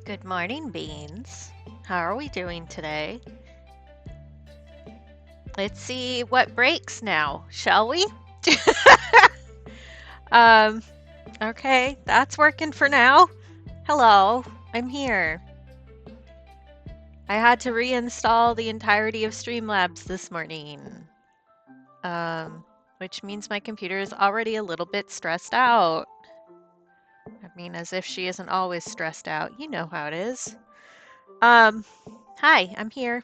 Good morning, Beans. How are we doing today? Let's see what breaks now, shall we? um, okay, that's working for now. Hello, I'm here. I had to reinstall the entirety of Streamlabs this morning, which means my computer is already a little bit stressed out. I mean, as if she isn't always stressed out. You know how it is. Hi, I'm here.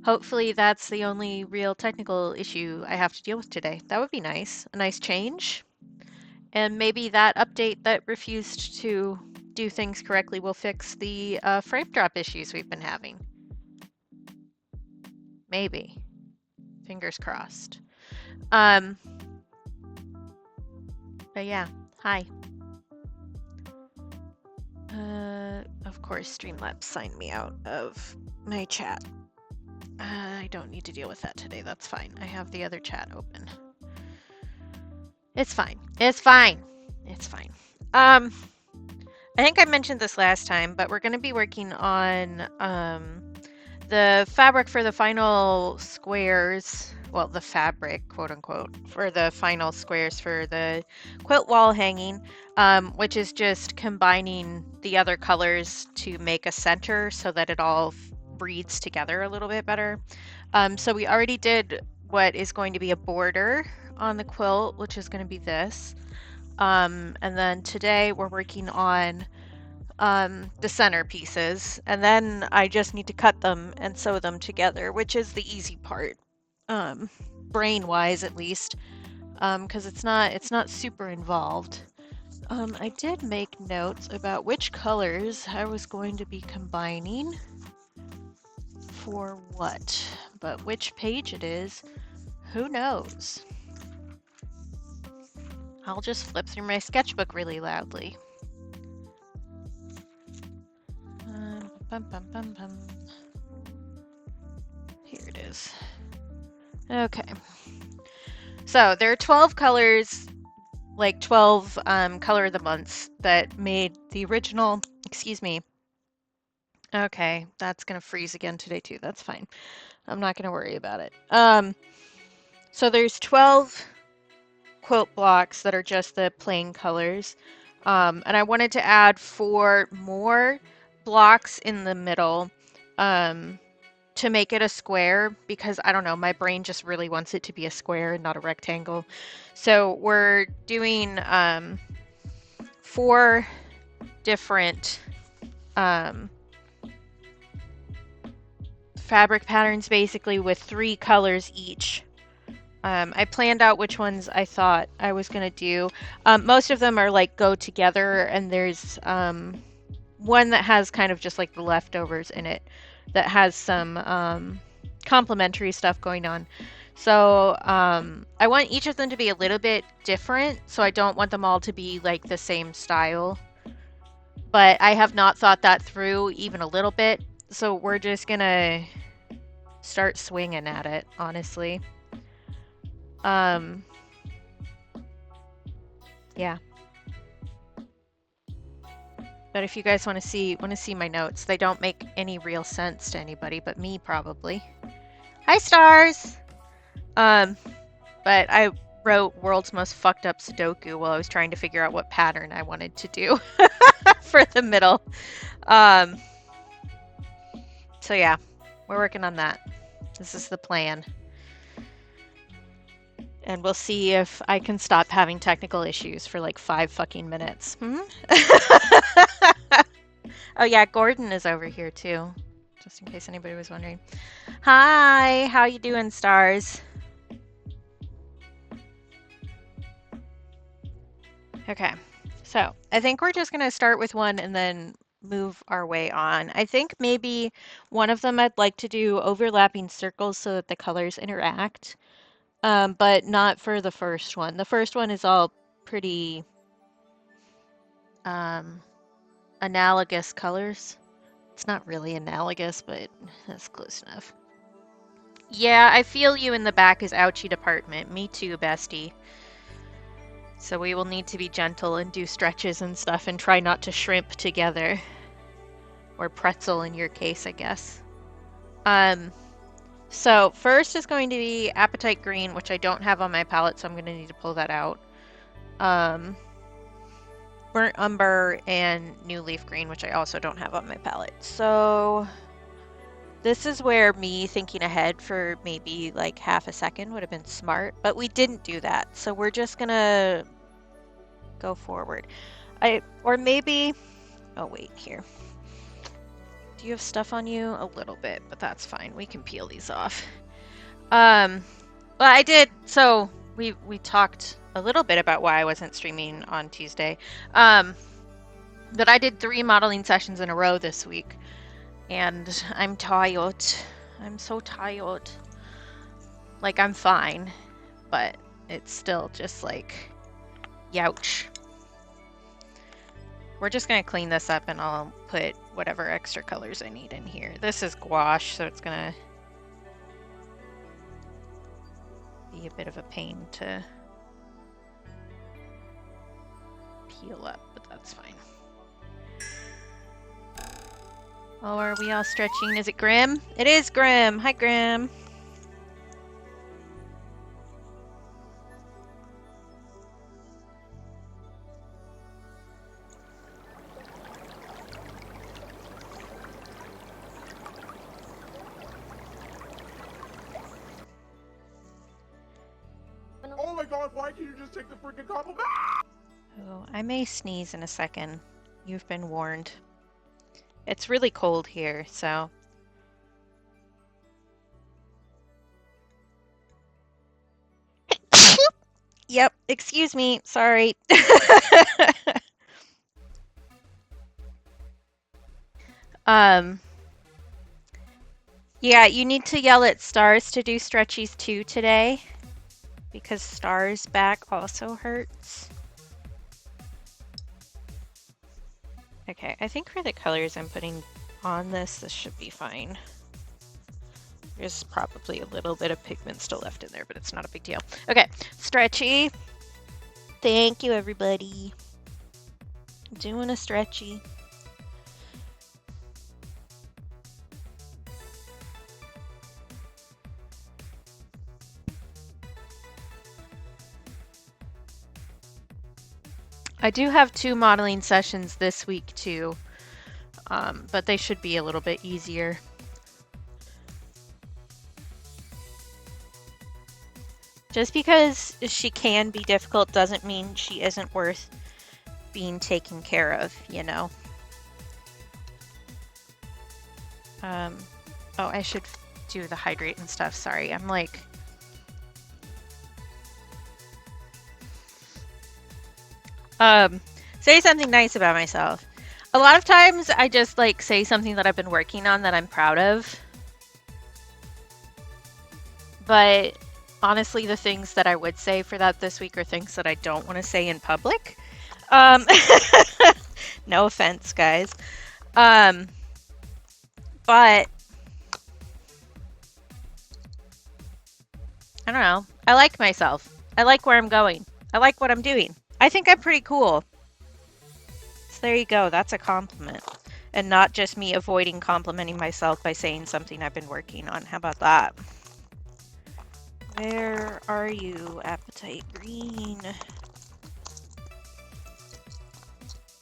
Hopefully that's the only real technical issue I have to deal with today. That would be nice. A nice change. And maybe that update that refused to do things correctly, we'll fix the frame drop issues we've been having. Maybe. Fingers crossed. But yeah, hi. Of course, Streamlabs signed me out of my chat. I don't need to deal with that today. That's fine. I have the other chat open. It's fine. It's fine. It's fine. I think I mentioned this last time, but we're going to be working on the fabric for the final squares. Well, the fabric, quote unquote, for the final squares for the quilt wall hanging, which is just combining the other colors to make a center so that it all breathes together a little bit better. So we already did what is going to be a border on the quilt, which is going to be this. And then today we're working on the center pieces, and then I just need to cut them and sew them together, which is the easy part, brain-wise at least, because it's not super involved. I did make notes about which colors I was going to be combining for what, but which page it is, who knows? I'll just flip through my sketchbook really loudly. Here it is. Okay. So there are 12 colors, like 12 color of the months that made the original, excuse me. Okay, that's gonna freeze again today too. That's fine. I'm not gonna worry about it. So there's 12 quilt blocks that are just the plain colors. And I wanted to add 4 more blocks in the middle to make it a square, because I don't know, my brain just really wants it to be a square and not a rectangle. So we're doing 4 different fabric patterns, basically with 3 colors each. I planned out which ones I thought I was gonna do. Most of them are like go together, and there's one that has kind of just like the leftovers in it that has some complementary stuff going on. So I want each of them to be a little bit different, so I don't want them all to be like the same style. But I have not thought that through even a little bit, so we're just gonna start swinging at it, honestly. Yeah. But if you guys want to see my notes, they don't make any real sense to anybody but me, probably. Hi, stars. But I wrote world's most fucked up Sudoku while I was trying to figure out what pattern I wanted to do for the middle. So yeah, we're working on that. This is the plan. And we'll see if I can stop having technical issues for like 5 fucking minutes. Oh yeah, Gordon is over here too, just in case anybody was wondering. Hi, how you doing, stars? Okay, so I think we're just gonna start with one and then move our way on. I think maybe one of them I'd like to do overlapping circles so that the colors interact. But not for the first one. The first one is all pretty analogous colors. It's not really analogous, but that's close enough. Yeah, I feel you in the back is ouchie department. Me too, bestie. So we will need to be gentle and do stretches and stuff and try not to shrimp together. Or pretzel in your case, I guess. So first is going to be Apatite Green, which I don't have on my palette, so I'm going to need to pull that out. Burnt Umber and New Leaf Green, which I also don't have on my palette. So this is where me thinking ahead for maybe like half a second would have been smart, but we didn't do that. So we're just going to go forward. Or maybe, oh wait, here. Do you have stuff on you? A little bit, but that's fine. We can peel these off. Well, I did. So we talked a little bit about why I wasn't streaming on Tuesday. But I did 3 modeling sessions in a row this week, and I'm tired. I'm so tired. Like, I'm fine, but it's still just like, youch. We're just gonna clean this up and I'll put whatever extra colors I need in here. This is gouache, so it's gonna be a bit of a pain to peel up, but that's fine. Oh, are we all stretching? Is it Grim? It is Grim! Hi, Grim! Oh my god, why can't you just take the freaking compliment? Oh, I may sneeze in a second. You've been warned. It's really cold here, so... Yep, excuse me, sorry. Yeah, you need to yell at Stars to do stretchies too today, because Stars' back also hurts. Okay, I think for the colors I'm putting on this should be fine. There's probably a little bit of pigment still left in there, but it's not a big deal. Okay, stretchy. Thank you, everybody. Doing a stretchy. I do have 2 modeling sessions this week too, but they should be a little bit easier. Just because she can be difficult doesn't mean she isn't worth being taken care of, you know? Oh, I should do the hydrate and stuff. Sorry, I'm like... say something nice about myself. A lot of times I just like say something that I've been working on that I'm proud of. But honestly, the things that I would say for that this week are things that I don't want to say in public. No offense, guys. But I don't know. I like myself. I like where I'm going. I like what I'm doing. I think I'm pretty cool. So there you go. That's a compliment. And not just me avoiding complimenting myself by saying something I've been working on. How about that? Where are you, Appetite Green?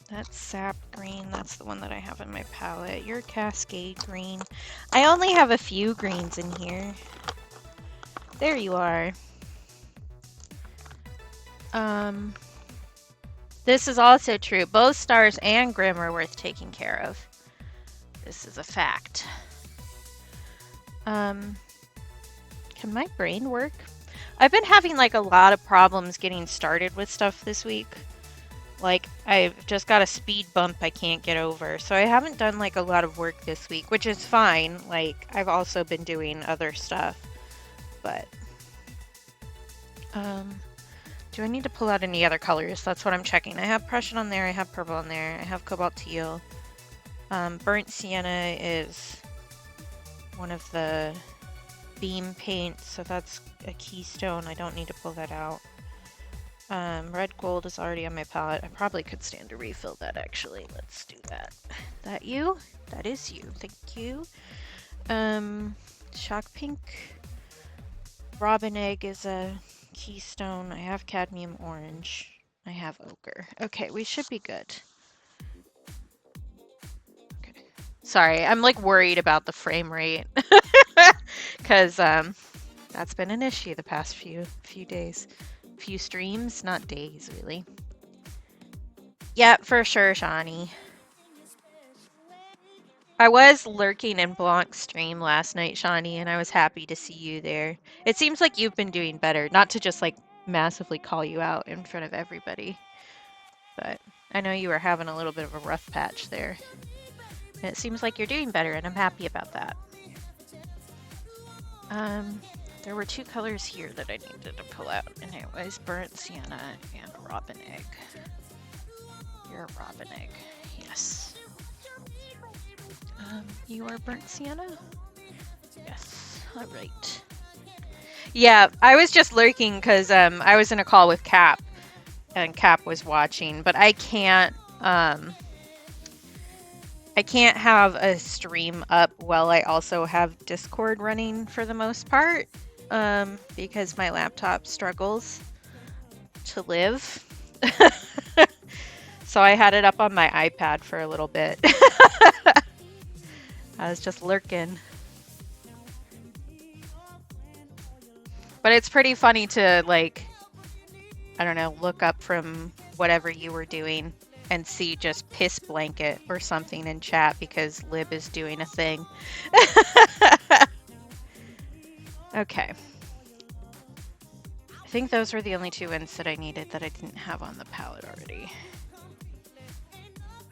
That's Sap Green. That's the one that I have in my palette. You're Cascade Green. I only have a few greens in here. There you are. This is also true. Both Stars and Grim are worth taking care of. This is a fact. Can my brain work? I've been having like a lot of problems getting started with stuff this week. Like, I've just got a speed bump I can't get over. So I haven't done like a lot of work this week, which is fine. Like, I've also been doing other stuff. But, do I need to pull out any other colors? That's what I'm checking. I have Prussian on there, I have purple on there, I have Cobalt Teal. Burnt Sienna is one of the beam paints, so that's a keystone. I don't need to pull that out. Red Gold is already on my palette. I probably could stand to refill that, actually. Let's do that. That you? That is you. Thank you. Shock Pink. Robin Egg is a keystone. I have Cadmium Orange. I have Ochre. Okay, we should be good. Okay. Sorry, I'm like worried about the frame rate. Because that's been an issue the past few days. Few streams, not days, really. Yeah, for sure, Shawnee. I was lurking in Blanc's stream last night, Shawnee, and I was happy to see you there. It seems like you've been doing better, not to just like massively call you out in front of everybody. but I know you were having a little bit of a rough patch there. And it seems like you're doing better, and I'm happy about that. There were two colors here that I needed to pull out, and it was burnt sienna and robin egg. You're a robin egg, yes. You are burnt sienna? Yes, all right. Yeah, I was just lurking because I was in a call with Cap, and Cap was watching, but I can't have a stream up while I also have Discord running for the most part, because my laptop struggles to live. So I had it up on my iPad for a little bit. I was just lurking. But it's pretty funny to, like, I don't know, look up from whatever you were doing and see just piss blanket or something in chat because Lib is doing a thing. Okay. I think those were the only two ends that I needed that I didn't have on the palette already.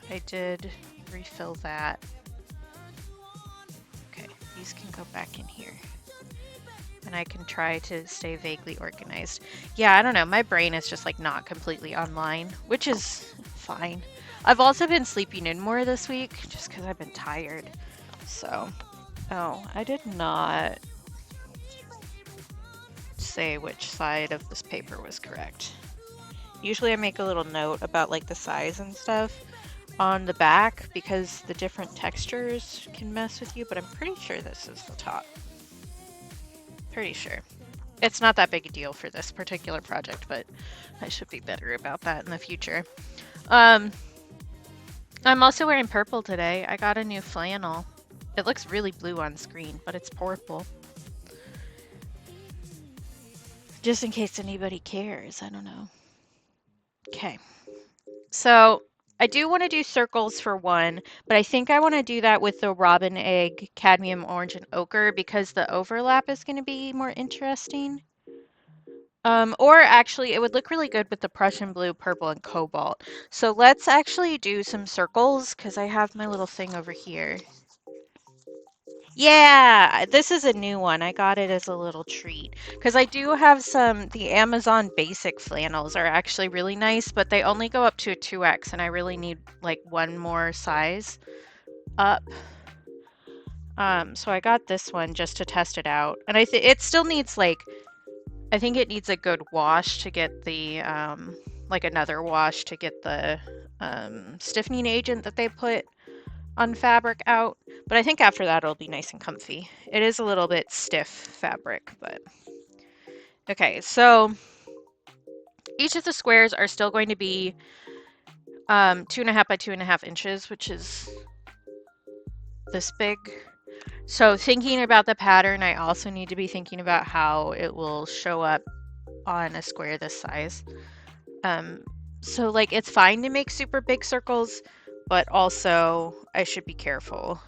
I did refill that. Okay, these can go back in here. And I can try to stay vaguely organized. Yeah, I don't know. My brain is just like not completely online, which is fine. I've also been sleeping in more this week just because I've been tired. So, oh, I did not say which side of this paper was correct. Usually I make a little note about like the size and stuff on the back because the different textures can mess with you, but I'm pretty sure this is the top. Pretty sure. It's not that big a deal for this particular project, but I should be better about that in the future. I'm also wearing purple today. I got a new flannel. It looks really blue on screen, but it's purple. Just in case anybody cares, I don't know. Okay. So I do want to do circles for one, but I think I want to do that with the robin egg, cadmium orange, and ochre because the overlap is going to be more interesting. Or actually, it would look really good with the Prussian blue, purple, and cobalt. So let's actually do some circles because I have my little thing over here. Yeah, this is a new one. I got it as a little treat because I do have some, the Amazon basic flannels are actually really nice, but they only go up to a 2X and I really need like one more size up. So I got this one just to test it out. And I think it still needs like, I think it needs a good wash to get the, like another wash to get the stiffening agent that they put on fabric out, but I think after that it'll be nice and comfy. It is a little bit stiff fabric, but okay. So each of the squares are still going to be 2.5 by 2.5 inches, which is this big. So thinking about the pattern, I also need to be thinking about how it will show up on a square this size. So like it's fine to make super big circles, but also I should be careful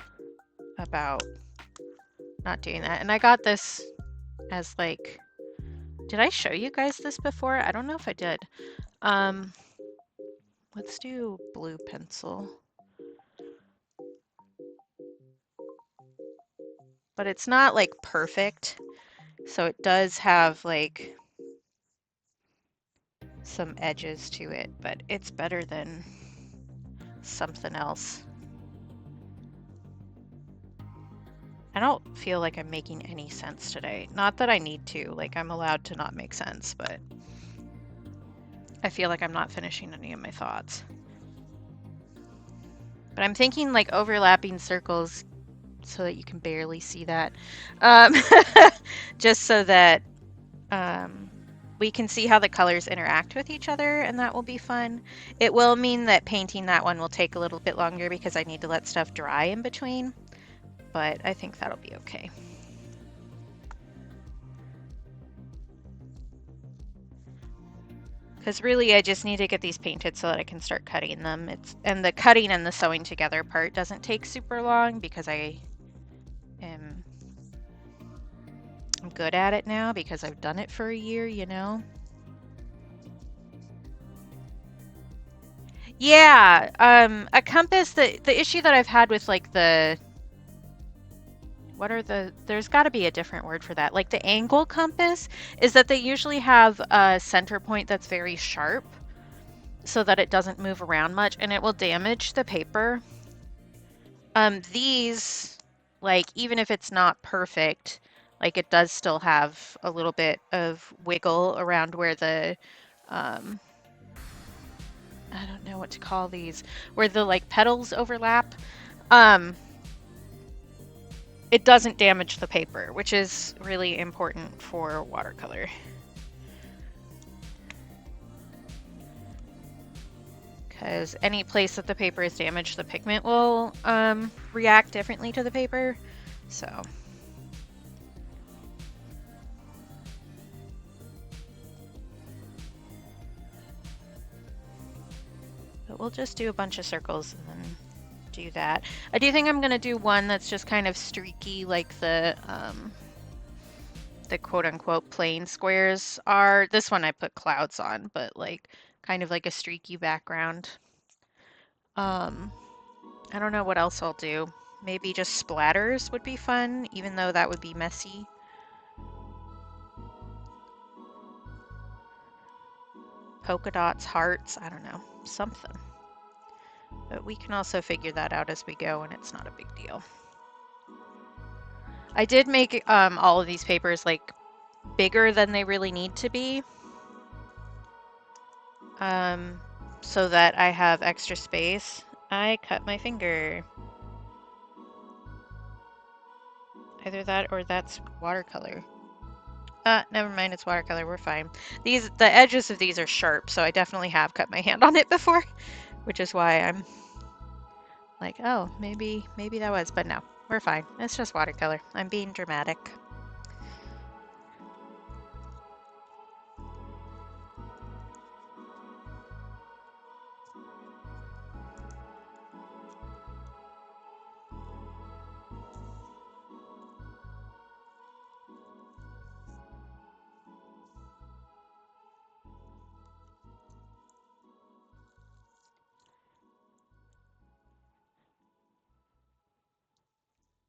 about not doing that. And I got this as like, did I show you guys this before? I don't know if I did. Let's do blue pencil. But it's not like perfect. So it does have like some edges to it, but it's better than something else. I don't feel like I'm making any sense today. Not that I need to, like I'm allowed to not make sense, but I feel like I'm not finishing any of my thoughts. But I'm thinking like overlapping circles so that you can barely see that. Just so that we can see how the colors interact with each other, and that will be fun. It will mean that painting that one will take a little bit longer because I need to let stuff dry in between, but I think that'll be okay. Because really I just need to get these painted so that I can start cutting them. And the cutting and the sewing together part doesn't take super long because I'm good at it now because I've done it for a year, you know? Yeah, a compass, the issue that I've had with like there's got to be a different word for that. Like the angle compass is that they usually have a center point that's very sharp so that it doesn't move around much and it will damage the paper. These, like, even if it's not perfect, like it does still have a little bit of wiggle around where um, I don't know what to call these, where the like petals overlap. Um, it doesn't damage the paper, which is really important for watercolor. Because any place that the paper is damaged, the pigment will react differently to the paper. So. But we'll just do a bunch of circles and then do that. I do think I'm going to do one that's just kind of streaky like the quote-unquote plain squares are. This one I put clouds on, but like kind of like a streaky background. I don't know what else I'll do. Maybe just splatters would be fun, even though that would be messy. Polka dots, hearts, I don't know, something. But we can also figure that out as we go, and it's not a big deal. I did make all of these papers like bigger than they really need to be, so that I have extra space. I cut my finger. Either that or that's watercolor. Never mind, it's watercolor, we're fine. The edges of these are sharp, so I definitely have cut my hand on it before, which is why I'm like, oh, maybe that was, but no, we're fine. It's just watercolor. I'm being dramatic.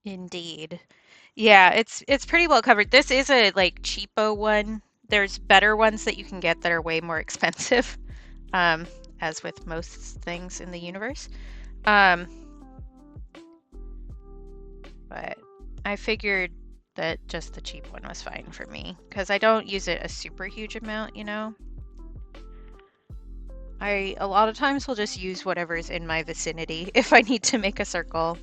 Indeed. Yeah, it's pretty well covered. This is a like cheapo one. There's better ones that you can get that are way more expensive, um, as with most things in the universe. Um, but I figured that just the cheap one was fine for me because I don't use it a super huge amount, you know. I a lot of times will just use whatever's in my vicinity if I need to make a circle.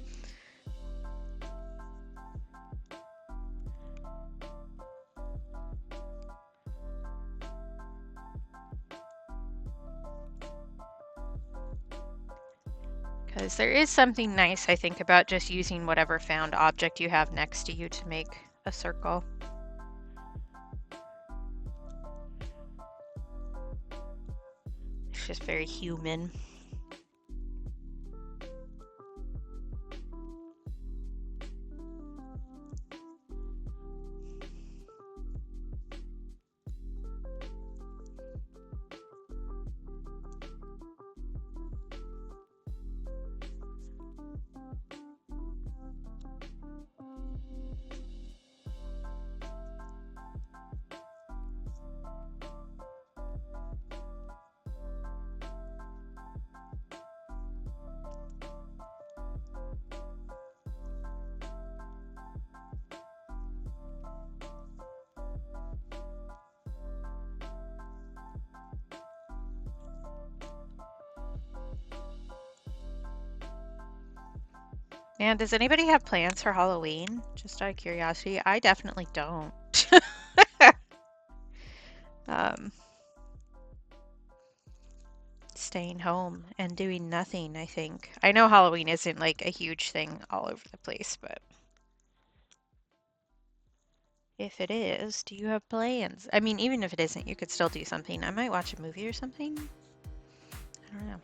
Because there is something nice, I think, about just using whatever found object you have next to you to make a circle. It's just very human. And does anybody have plans for Halloween? Just out of curiosity, I definitely don't. um, Staying home and doing nothing, I think. I know Halloween isn't like a huge thing all over the place, but if it is, do you have plans? I mean, even if it isn't, you could still do something. I might watch a movie or something. I don't know.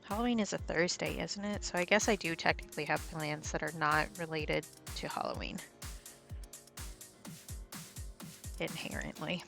Halloween is a Thursday, isn't it? So I guess I do technically have plans that are not related to Halloween. Inherently.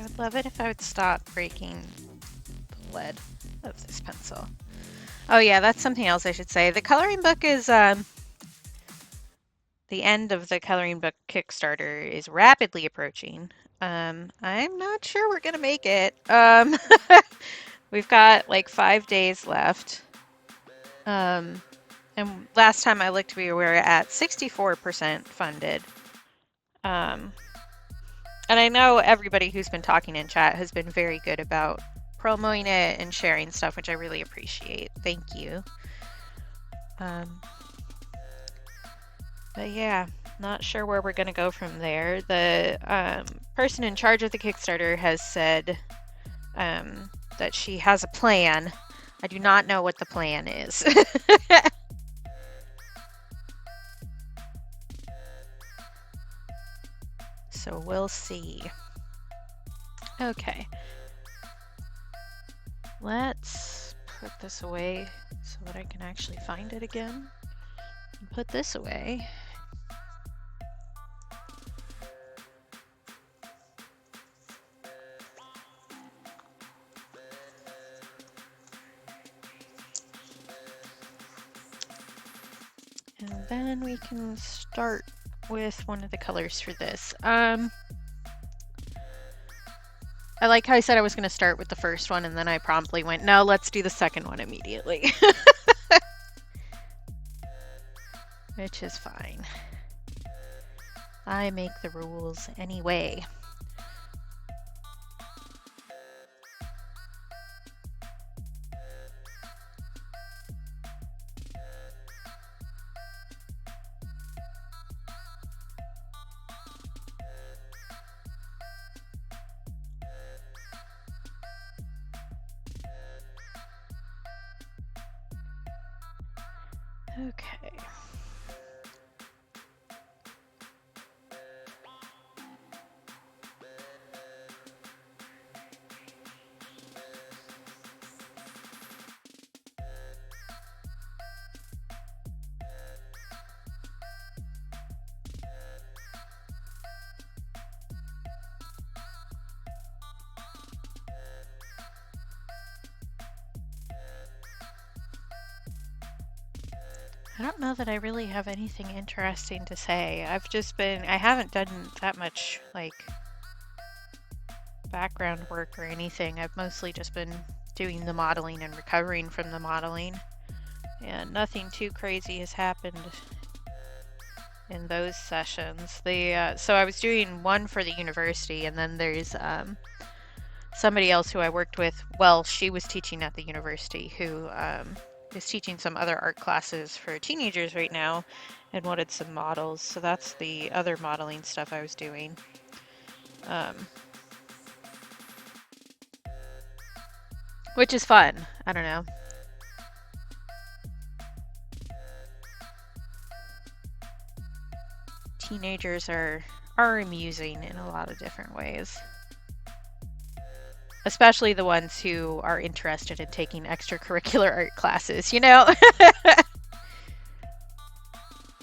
I would love it if I would stop breaking the lead of this pencil. Oh yeah, that's something else I should say. The coloring book is, the end of the coloring book Kickstarter is rapidly approaching. I'm not sure we're gonna make it. We've got like 5 days left. And last time I looked, we were at 64% funded. And I know everybody who's been talking in chat has been very good about promoting it and sharing stuff, which I really appreciate. Thank you. But yeah, not sure where we're going to go from there. The person in charge of the Kickstarter has said that she has a plan. I do not know what the plan is. So we'll see. Okay. Let's put this away so that I can actually find it again. And put this away. And then we can start with one of the colors for this. I like how I said I was going to start with the first one, and then I promptly went, no, let's do the second one immediately. Which is fine. I make the rules anyway. Okay. I don't know that I really have anything interesting to say. I haven't done that much, like, background work or anything. I've mostly just been doing the modeling and recovering from the modeling. And nothing too crazy has happened in those sessions. So I was doing one for the university, and then there's somebody else who I worked with. Well, she was teaching at the university who is teaching some other art classes for teenagers right now and wanted some models. So that's the other modeling stuff I was doing. Which is fun. I don't know. Teenagers are amusing in a lot of different ways. Especially the ones who are interested in taking extracurricular art classes, you know?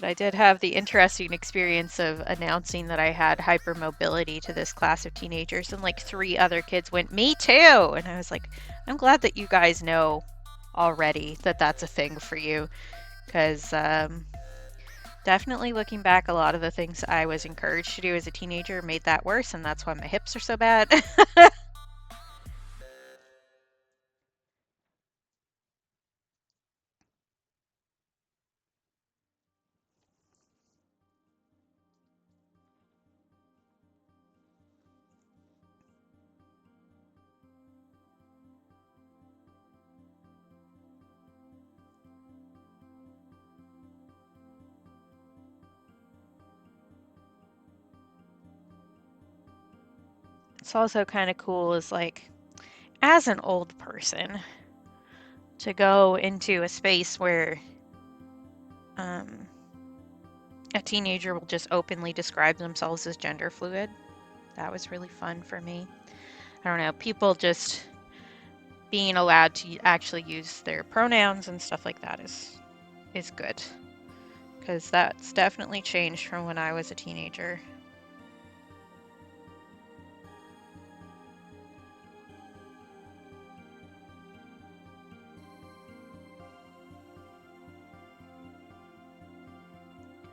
But I did have the interesting experience of announcing that I had hypermobility to this class of teenagers, and like 3 other kids went, "Me too!" And I was like, I'm glad that you guys know already that that's a thing for you, because definitely looking back, a lot of the things I was encouraged to do as a teenager made that worse, and that's why my hips are so bad. It's also kind of cool is like, as an old person, to go into a space where a teenager will just openly describe themselves as gender fluid. That was really fun for me. I don't know, people just being allowed to actually use their pronouns and stuff like that is good. Because that's definitely changed from when I was a teenager.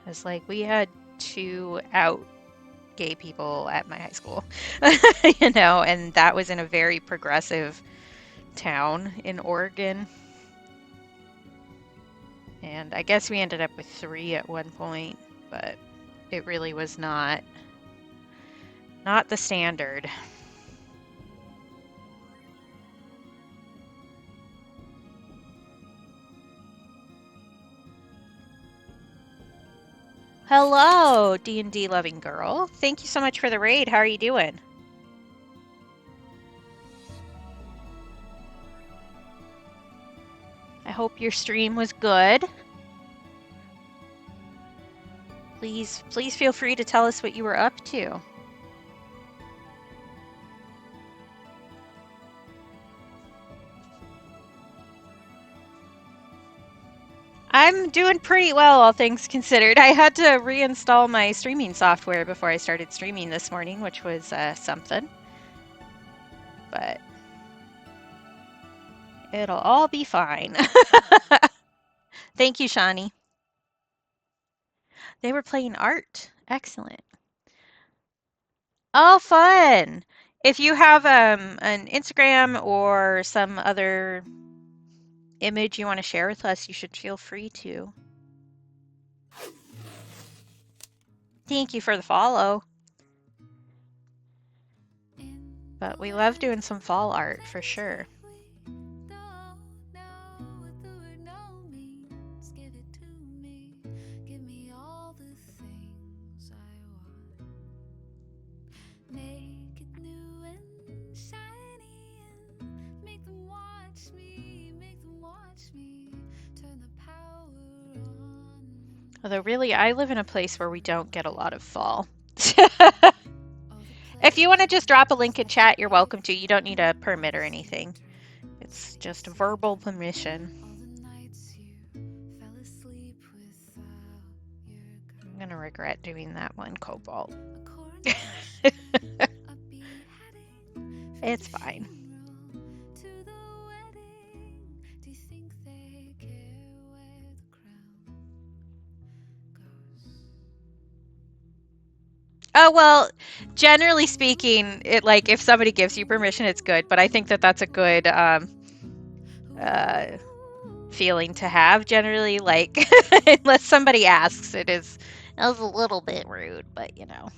It's like we had 2 out gay people at my high school, you know, and that was in a very progressive town in Oregon. And I guess we ended up with 3 at one point, but it really was not the standard. Hello, D&D loving girl. Thank you so much for the raid. How are you doing? I hope your stream was good. Please feel free to tell us what you were up to. I'm doing pretty well, all things considered. I had to reinstall my streaming software before I started streaming this morning, which was something. But it'll all be fine. Thank you, Shani. They were playing art. Excellent. Oh, fun! If you have an Instagram or some other image you want to share with us, you should feel free to. Thank you for the follow. But we love doing some fall art for sure. Although really, I live in a place where we don't get a lot of fall. If you want to just drop a link in chat, you're welcome to. You don't need a permit or anything. It's just verbal permission. I'm gonna regret doing that one, Cobalt. It's fine. Oh, well, generally speaking, it like if somebody gives you permission, it's good. But I think that that's a good feeling to have. Generally, like unless somebody asks, it is a little bit rude. But you know,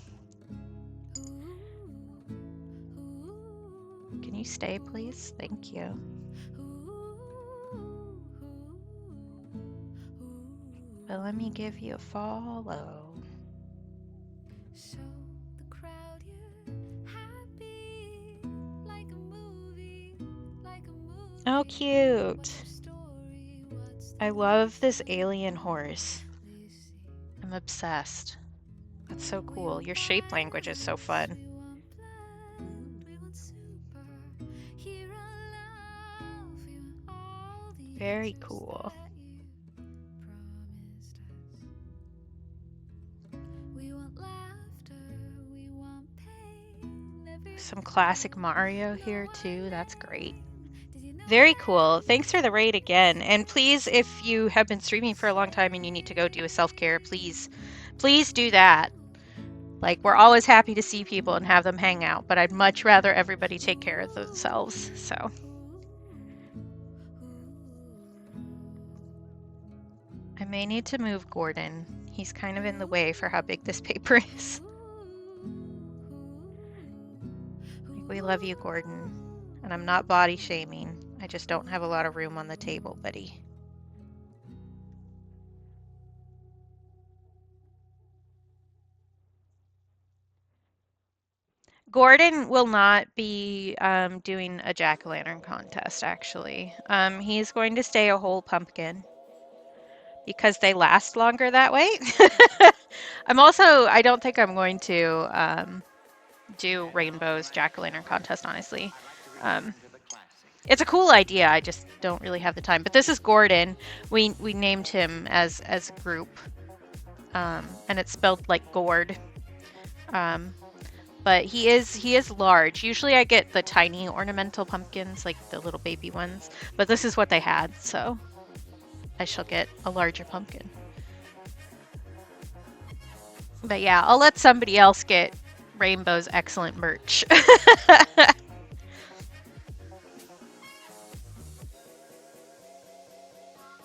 can you stay, please? Thank you. But let me give you a follow. Oh, cute. I love this alien horse. I'm obsessed. That's so cool. Your shape language is so fun. Very cool. Some classic Mario here too. That's great. Very cool. Thanks for the raid again. And please, if you have been streaming for a long time and you need to go do a self-care, please do that. Like, we're always happy to see people and have them hang out, but I'd much rather everybody take care of themselves, so. I may need to move Gordon. He's kind of in the way for how big this paper is. We love you, Gordon. And I'm not body shaming. I just don't have a lot of room on the table, buddy. Gordon will not be doing a jack-o'-lantern contest, actually. He's going to stay a whole pumpkin because they last longer that way. I don't think I'm going to do Rainbow's jack-o'-lantern contest, honestly. It's a cool idea. I just don't really have the time. But this is Gordon. We named him as a group, and it's spelled like gourd. But he is large. Usually I get the tiny ornamental pumpkins, like the little baby ones. But this is what they had, so I shall get a larger pumpkin. But yeah, I'll let somebody else get Rainbow's excellent merch.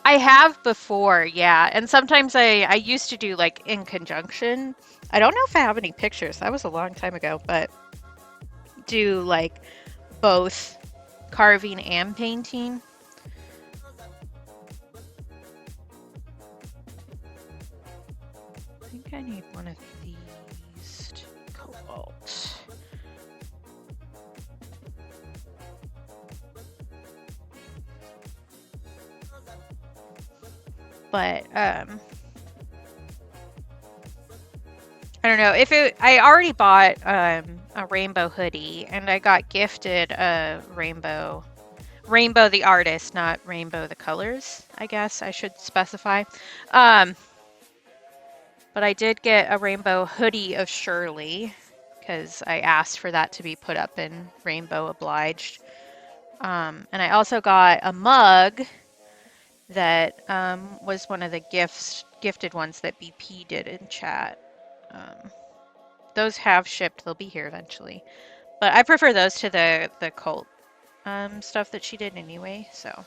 I have before, yeah. And sometimes I used to do like in conjunction. I don't know if I have any pictures. That was a long time ago, but do like both carving and painting. I think I need one of these to be cobalt. But I don't know if it. I already bought a rainbow hoodie, and I got gifted a rainbow the artist, not Rainbow the colors. I guess I should specify. But I did get a rainbow hoodie of Shirley because I asked for that to be put up in Rainbow Obliged. And I also got a mug that was one of the gifted ones that BP did in chat. Those have shipped. They'll be here eventually. But I prefer those to the cult stuff that she did anyway. So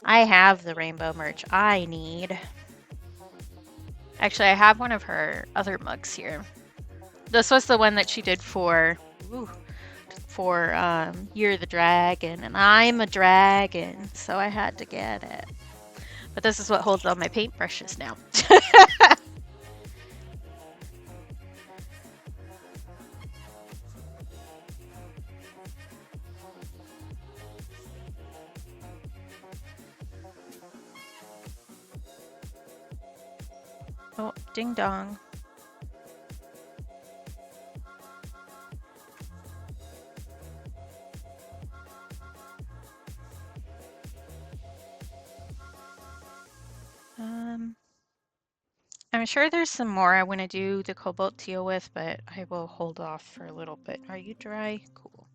I have the rainbow merch I need. Actually, I have one of her other mugs here. This was the one that she did for Year of the Dragon, and I'm a dragon, so I had to get it. But this is what holds all my paintbrushes now. Oh, ding dong. I'm sure there's some more I want to do the cobalt teal with, but I will hold off for a little bit. Are you dry? Cool.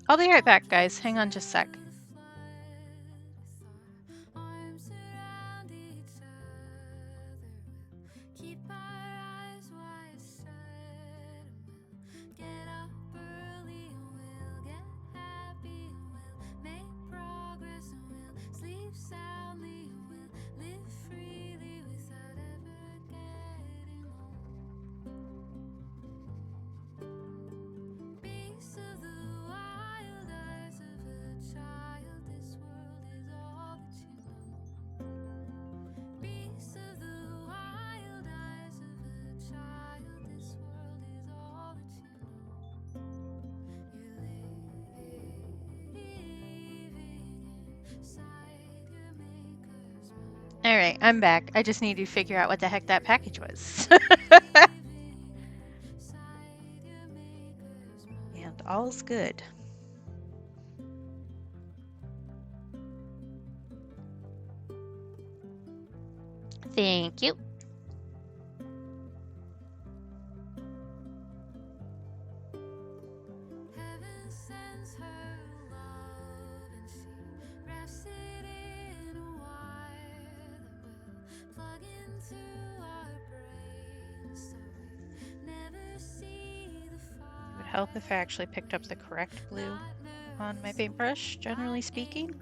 I'll be right back, guys. Hang on just a sec. Alright, I'm back. I just need to figure out what the heck that package was. And all's good. Thank you. It would help if I actually picked up the correct blue on my paintbrush, generally speaking.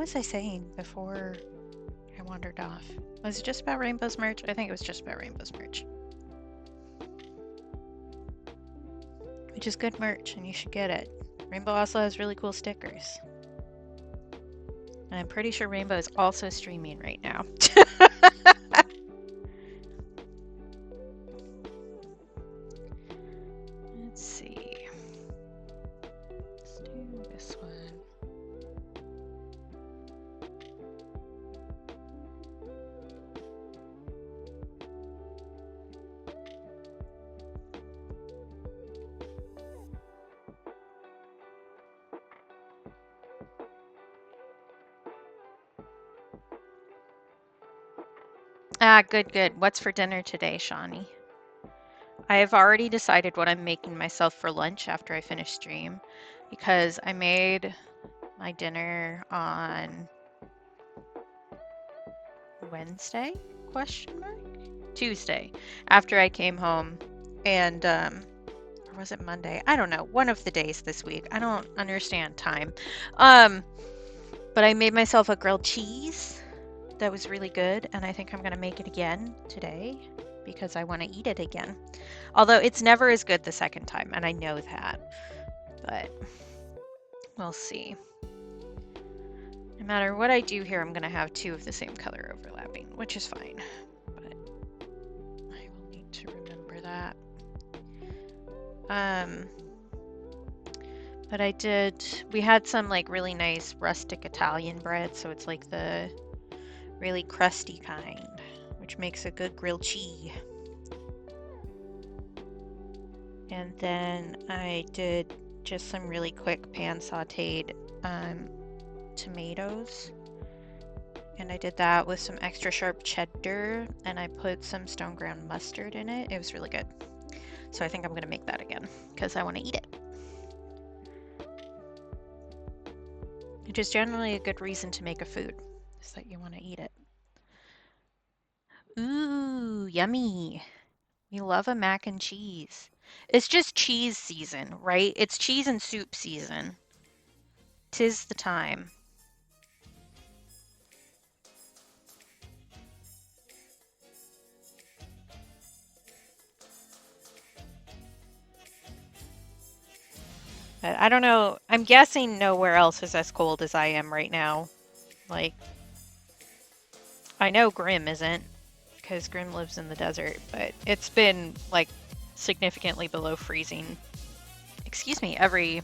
was I saying before I wandered off? Was it just about Rainbow's merch? I think it was just about Rainbow's merch. Which is good merch, and you should get it. Rainbow also has really cool stickers. And I'm pretty sure Rainbow is also streaming right now. Let's see. Let's do this one. Ah, good, good. What's for dinner today, Shawnee? I have already decided what I'm making myself for lunch after I finish stream, because I made my dinner on Wednesday, question mark? Tuesday, after I came home, and or was it Monday? I don't know. One of the days this week. I don't understand time. But I made myself a grilled cheese that was really good, and I think I'm gonna make it again today because I want to eat it again. Although it's never as good the second time, and I know that. But we'll see. No matter what I do here, I'm gonna have two of the same color overlapping, which is fine. But I will need to remember that. But we had some like really nice rustic Italian bread, so it's like the really crusty kind, which makes a good grilled cheese. And then I did just some really quick pan sauteed tomatoes. And I did that with some extra sharp cheddar, and I put some stone ground mustard in it. It was really good. So I think I'm gonna make that again because I want to eat it. Which is generally a good reason to make a food, is that you want to eat it. Ooh, yummy. We love a mac and cheese. It's just cheese season, right? It's cheese and soup season. 'Tis the time. But I don't know. I'm guessing nowhere else is as cold as I am right now. Like, I know Grim isn't, because Grim lives in the desert, but it's been like significantly below freezing. Excuse me, every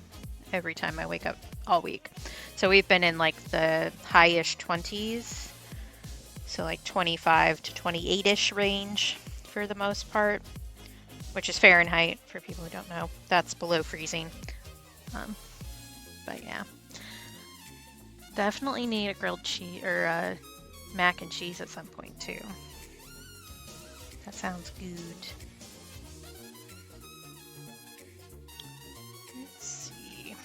time I wake up all week. So we've been in like the high-ish 20s, so like 25 to 28-ish range for the most part, which is Fahrenheit for people who don't know. That's below freezing. But yeah, definitely need a grilled cheese or a mac and cheese at some point too. That sounds good. Let's see.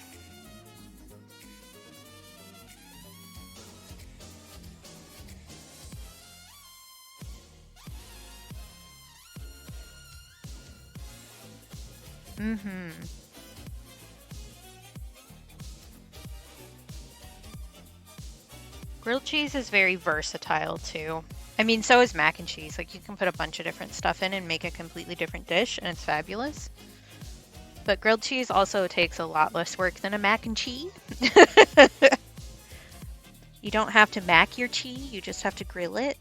Grilled cheese is very versatile too. I mean, so is mac and cheese. Like, you can put a bunch of different stuff in and make a completely different dish, and it's fabulous. But grilled cheese also takes a lot less work than a mac and cheese. You don't have to mac your cheese, you just have to grill it.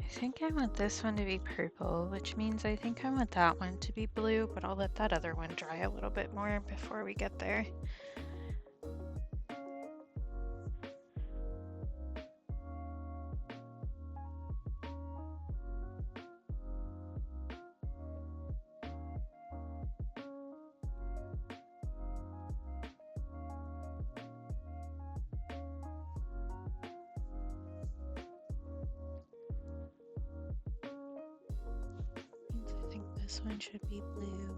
I think I want this one to be purple, which means I think I want that one to be blue, but I'll let that other one dry a little bit more before we get there. This one should be blue.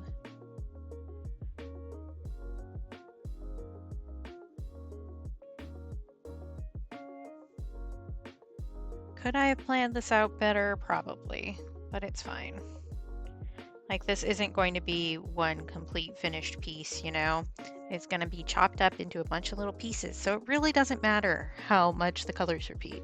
Could I have planned this out better? Probably, but it's fine. Like, this isn't going to be one complete finished piece, you know? It's going to be chopped up into a bunch of little pieces, so it really doesn't matter how much the colors repeat.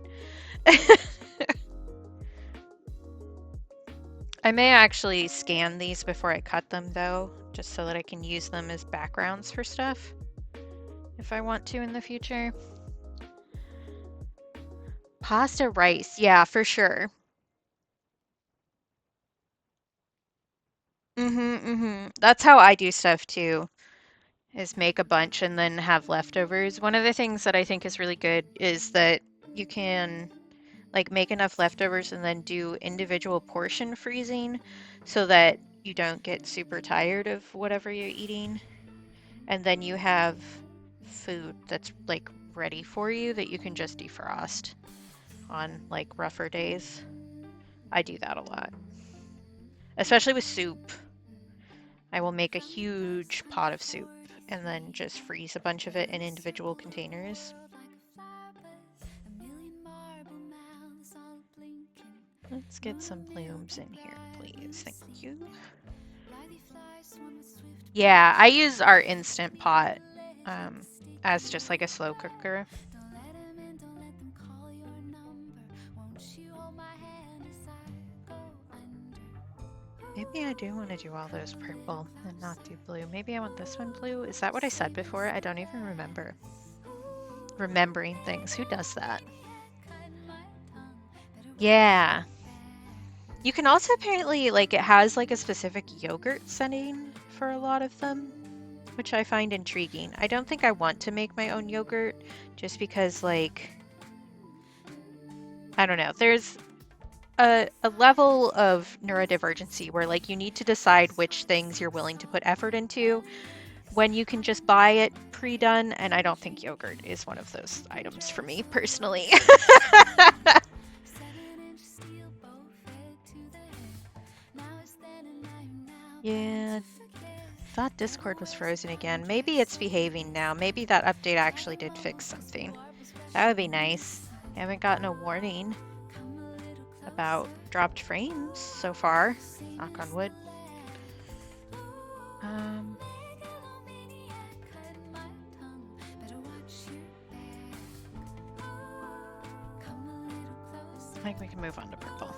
I may actually scan these before I cut them, though, just so that I can use them as backgrounds for stuff if I want to in the future. Pasta rice, yeah, for sure. That's how I do stuff too, is make a bunch and then have leftovers. One of the things that I think is really good is that you can like make enough leftovers and then do individual portion freezing so that you don't get super tired of whatever you're eating. And then you have food that's like ready for you that you can just defrost on like rougher days. I do that a lot, especially with soup. I will make a huge pot of soup and then just freeze a bunch of it in individual containers. Let's get some blooms in here, please. Thank you. Yeah, I use our Instant Pot as just like a slow cooker. Maybe I do want to do all those purple and not do blue. Maybe I want this one blue. Is that what I said before? I don't even remember. Remembering things. Who does that? Yeah. You can also apparently, like, it has like a specific yogurt setting for a lot of them, which I find intriguing. I don't think I want to make my own yogurt just because, like, I don't know. There's a level of neurodivergency where like you need to decide which things you're willing to put effort into when you can just buy it pre-done, and I don't think yogurt is one of those items for me personally. Yeah, thought Discord was frozen again. Maybe it's behaving now. Maybe that update actually did fix something. That would be nice. I haven't gotten a warning about dropped frames so far. Knock on wood. I think we can move on to purple.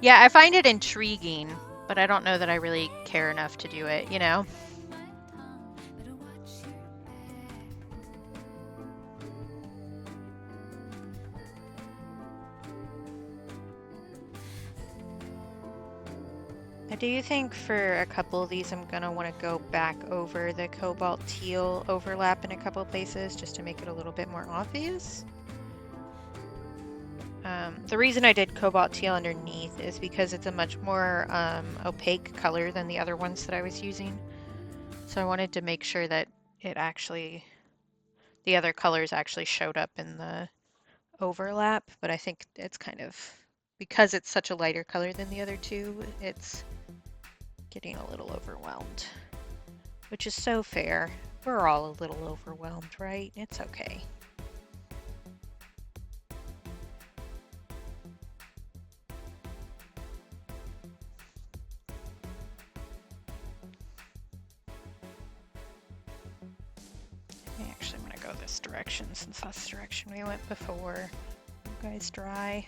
Yeah, I find it intriguing, but I don't know that I really care enough to do it, you know? I do think for a couple of these I'm gonna want to go back over the cobalt teal overlap in a couple of places just to make it a little bit more obvious. The reason I did cobalt teal underneath is because it's a much more opaque color than the other ones that I was using. So I wanted to make sure that it actually, the other colors actually showed up in the overlap, but I think it's kind of, because it's such a lighter color than the other two, it's getting a little overwhelmed, which is so fair. We're all a little overwhelmed, right? It's okay. I actually want to go this direction since that's the direction we went before. You guys dry.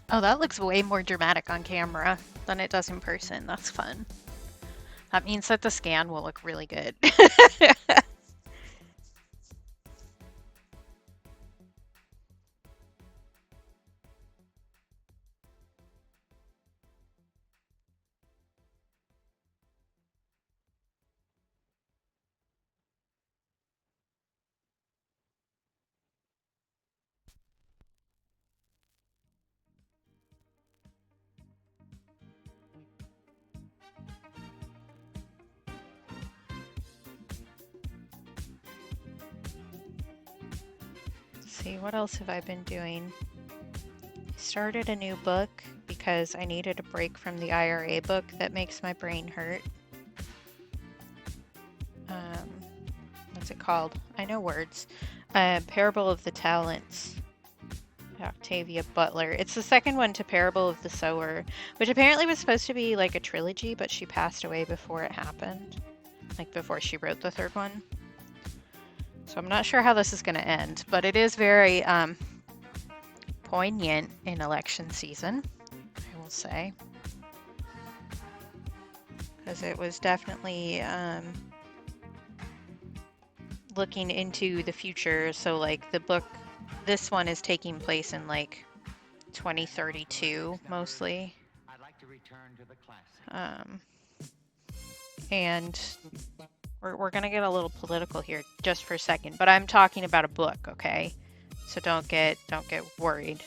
Oh, that looks way more dramatic on camera than it does in person. That's fun. That means that the scan will look really good. Let's see, what else have I been doing? Started a new book because I needed a break from the IRA book that makes my brain hurt. What's it called? I know words. Parable of the Talents. Octavia Butler. It's the second one to Parable of the Sower, which apparently was supposed to be like a trilogy, but she passed away before it happened. Like before she wrote the third one. So I'm not sure how this is going to end, but it is very poignant in election season, I will say. Because it was definitely looking into the future. So like the book, this one is taking place in like 2032 mostly. I'd like to return to the classic. And we're gonna get a little political here just for a second, but I'm talking about a book, okay? So don't get worried.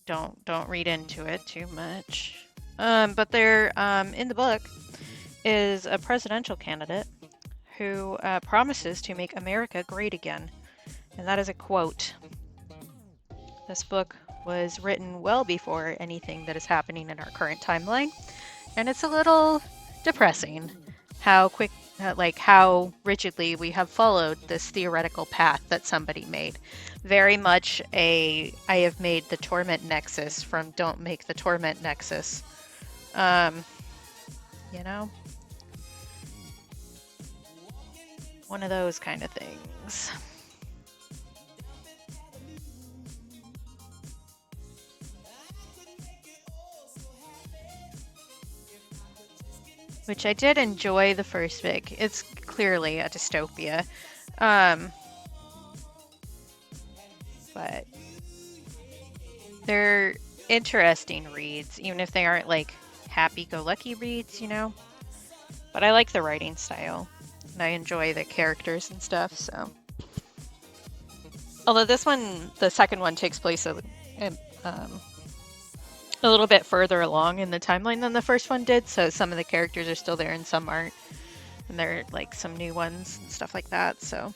Don't read into it too much. But there in the book is a presidential candidate who promises to make America great again. And that is a quote. This book was written well before anything that is happening in our current timeline. And it's a little depressing how how rigidly we have followed this theoretical path that somebody made. Very much I have made the torment nexus from don't make the torment nexus. You know? One of those kind of things. Which I did enjoy the first book. It's clearly a dystopia. But they're interesting reads, even if they aren't like happy-go-lucky reads, you know? But I like the writing style, and I enjoy the characters and stuff, so. Although this one, the second one, takes place a little bit further along in the timeline than the first one did, so some of the characters are still there and some aren't. And there are like some new ones and stuff like that, so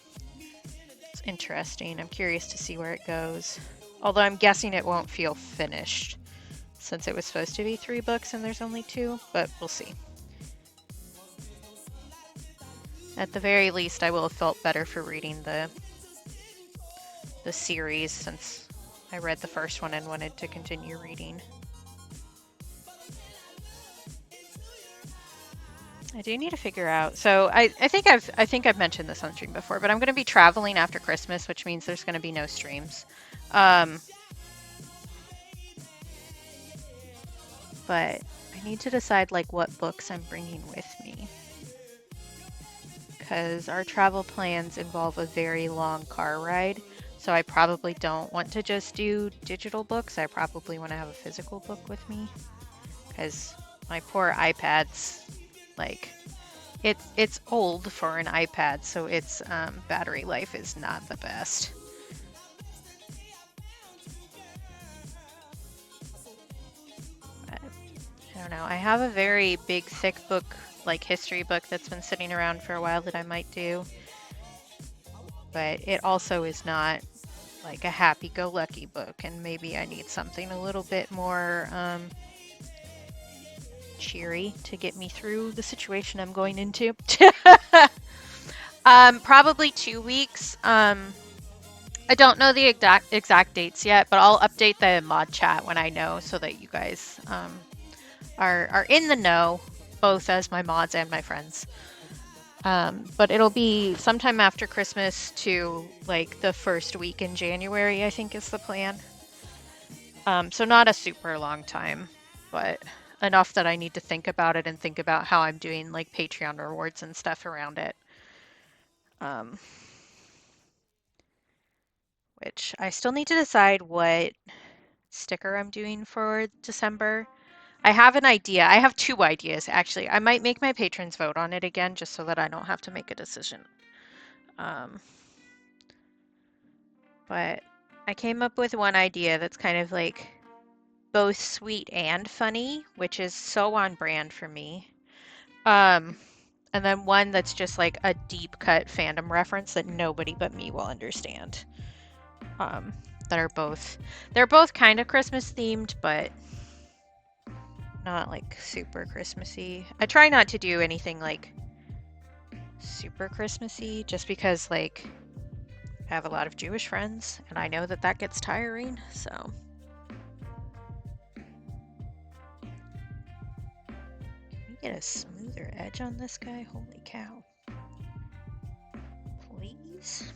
it's interesting. I'm curious to see where it goes. Although I'm guessing it won't feel finished, since it was supposed to be 3 books and there's only 2, but we'll see. At the very least, I will have felt better for reading the series, since I read the first one and wanted to continue reading. I do need to figure out. So I think I've mentioned this on stream before, but I'm going to be traveling after Christmas, which means there's going to be no streams. But I need to decide like what books I'm bringing with me, because our travel plans involve a very long car ride. So I probably don't want to just do digital books. I probably want to have a physical book with me, because my poor iPad's like, it's old for an iPad, so its battery life is not the best. But, I don't know. I have a very big, thick book, like history book, that's been sitting around for a while that I might do. But it also is not like a happy-go-lucky book, and maybe I need something a little bit more cheery to get me through the situation I'm going into. Probably 2 weeks. I don't know the exact dates yet, but I'll update the mod chat when I know, so that you guys are in the know, both as my mods and my friends. But it'll be sometime after Christmas to like the first week in January, I think is the plan. So not a super long time, but enough that I need to think about it and think about how I'm doing like Patreon rewards and stuff around it. Um, which I still need to decide what sticker I'm doing for December. I have an idea. I have two ideas actually. I might make my patrons vote on it again just so that I don't have to make a decision. Um, but I came up with one idea that's kind of like both sweet and funny, which is so on brand for me. Um, and then one that's just like a deep cut fandom reference that nobody but me will understand. Um, that are both they're both kind of Christmas themed, but not like super Christmassy. I try not to do anything like super Christmassy just because like I have a lot of Jewish friends and I know that that gets tiring, so can we get a smoother edge on this guy? Holy cow. Please.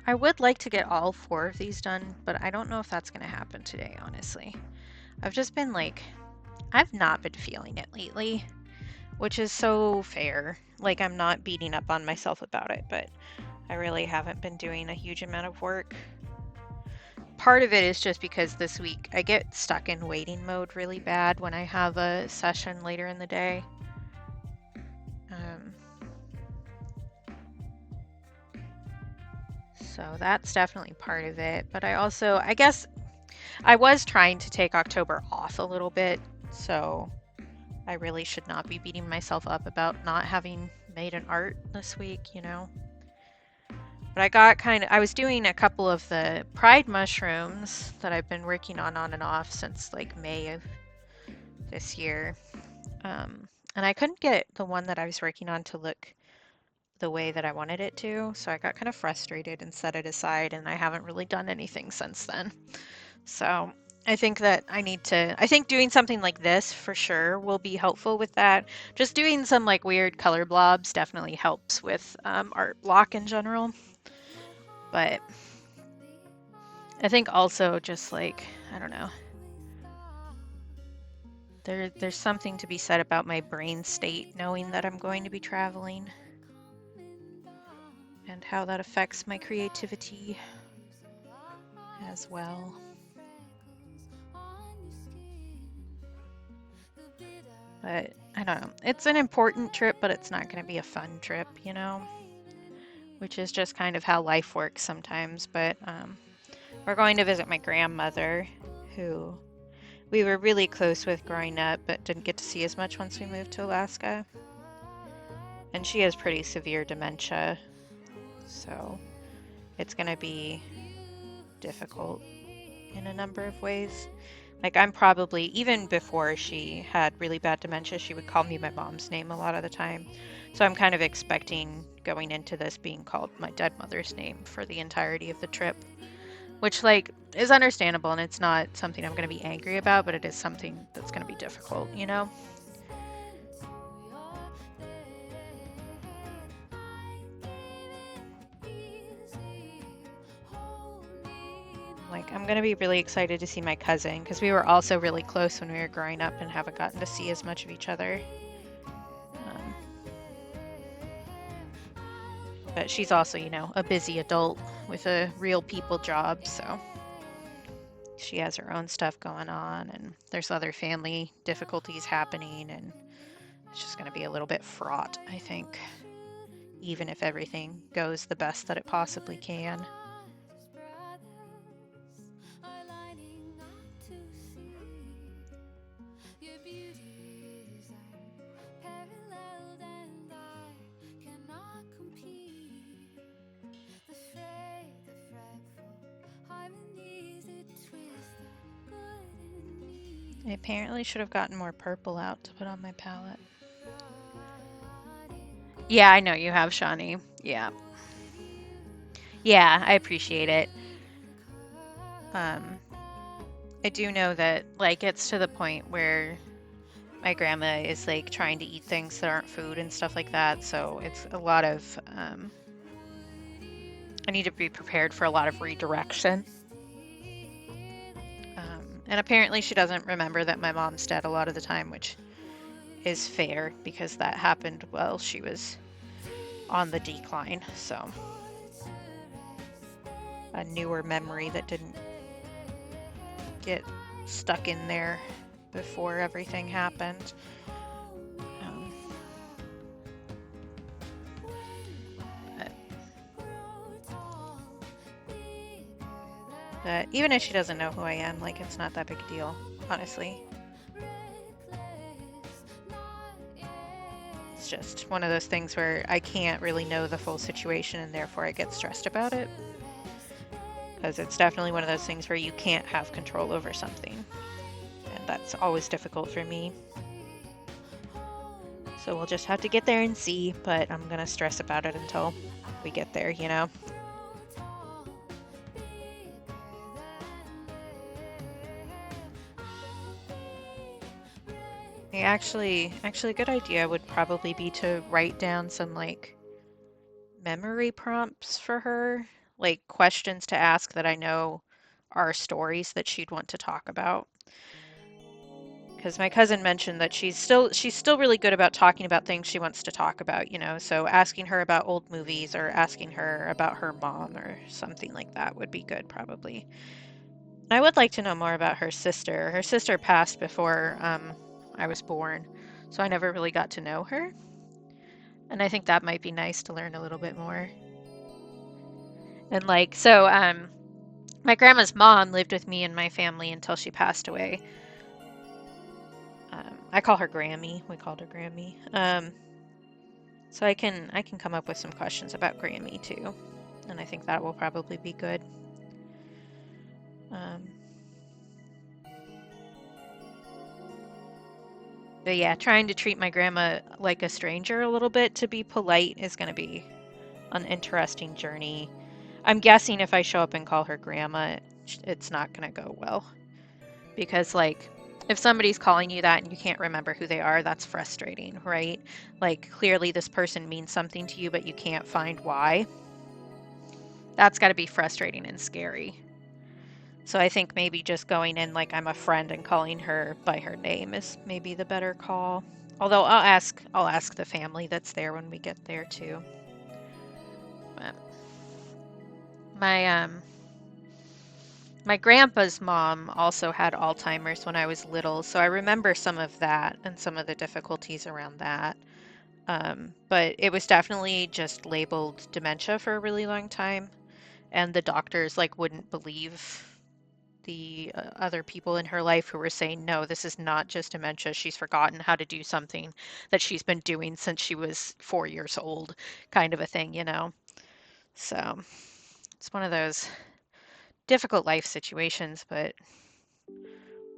I would like to get all 4 of these done, but I don't know if that's going to happen today, honestly. I've just been like, I've not been feeling it lately, which is so fair. Like, I'm not beating up on myself about it, but I really haven't been doing a huge amount of work. Part of it is just because this week I get stuck in waiting mode really bad when I have a session later in the day. So that's definitely part of it. But I guess I was trying to take October off a little bit, so I really should not be beating myself up about not having made an art this week, you know? But I was doing a couple of the pride mushrooms that I've been working on and off since like May of this year. And I couldn't get the one that I was working on to look the way that I wanted it to, so I got kind of frustrated and set it aside, and I haven't really done anything since then. So I think that I think doing something like this for sure will be helpful with that. Just doing some like weird color blobs definitely helps with art block in general. But I think also just like, I don't know, there's something to be said about my brain state knowing that I'm going to be traveling and how that affects my creativity as well. But I don't know. It's an important trip, but it's not going to be a fun trip, you know? Which is just kind of how life works sometimes. But we're going to visit my grandmother, who we were really close with growing up, but didn't get to see as much once we moved to Alaska. And she has pretty severe dementia, so it's going to be difficult in a number of ways. Like, I'm probably, even before she had really bad dementia, she would call me my mom's name a lot of the time. So I'm kind of expecting going into this being called my dead mother's name for the entirety of the trip, which, like, is understandable, and it's not something I'm going to be angry about, but it is something that's going to be difficult, you know? Like, I'm going to be really excited to see my cousin, because we were also really close when we were growing up and haven't gotten to see as much of each other. But she's also, you know, a busy adult with a real people job, so she has her own stuff going on, and there's other family difficulties happening, and it's just going to be a little bit fraught, I think, even if everything goes the best that it possibly can. I apparently should have gotten more purple out to put on my palette. Yeah, I know you have, Shawnee. Yeah. Yeah, I appreciate it. I do know that like it's to the point where my grandma is like trying to eat things that aren't food and stuff like that. So it's a lot of I need to be prepared for a lot of redirection. And apparently she doesn't remember that my mom's dead a lot of the time, which is fair because that happened while she was on the decline. So a newer memory that didn't get stuck in there before everything happened. But even if she doesn't know who I am, like, it's not that big a deal, honestly. It's just one of those things where I can't really know the full situation and therefore I get stressed about it. Because it's definitely one of those things where you can't have control over something. And that's always difficult for me. So we'll just have to get there and see, but I'm gonna stress about it until we get there, you know? Actually, a good idea would probably be to write down some like memory prompts for her, like questions to ask that I know are stories that she'd want to talk about. Because my cousin mentioned that she's still really good about talking about things she wants to talk about, you know. So asking her about old movies or asking her about her mom or something like that would be good probably. I would like to know more about her sister. Her sister passed before I was born, so I never really got to know her. And I think that might be nice to learn a little bit more. And like, so my grandma's mom lived with me and my family until she passed away. I call her Grammy. We called her Grammy. So I can come up with some questions about Grammy too, and I think that will probably be good. But yeah, trying to treat my grandma like a stranger a little bit to be polite is going to be an interesting journey. I'm guessing if I show up and call her grandma, it's not going to go well. Because, like, if somebody's calling you that and you can't remember who they are, that's frustrating, right? Like, clearly this person means something to you, but you can't find why. That's got to be frustrating and scary. So I think maybe just going in like I'm a friend and calling her by her name is maybe the better call. Although I'll ask the family that's there when we get there too. But my grandpa's mom also had Alzheimer's when I was little, so I remember some of that and some of the difficulties around that. But it was definitely just labeled dementia for a really long time, and the doctors like wouldn't believe the other people in her life who were saying, no, this is not just dementia. She's forgotten how to do something that she's been doing since she was 4 years old, kind of a thing, you know? So it's one of those difficult life situations, but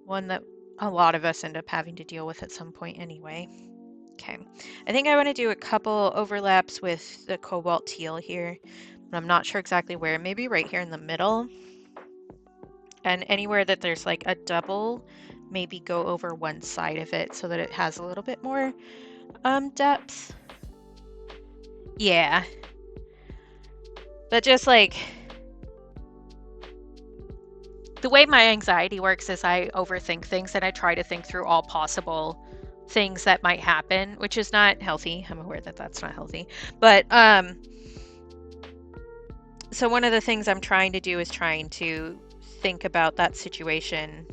one that a lot of us end up having to deal with at some point anyway. Okay, I think I want to do a couple overlaps with the cobalt teal here, but I'm not sure exactly where. Maybe right here in the middle. And anywhere that there's like a double, maybe go over one side of it so that it has a little bit more depth. Yeah. But just like the way my anxiety works is I overthink things and I try to think through all possible things that might happen, which is not healthy. I'm aware that that's not healthy. But so one of the things I'm trying to do is trying to think about that situation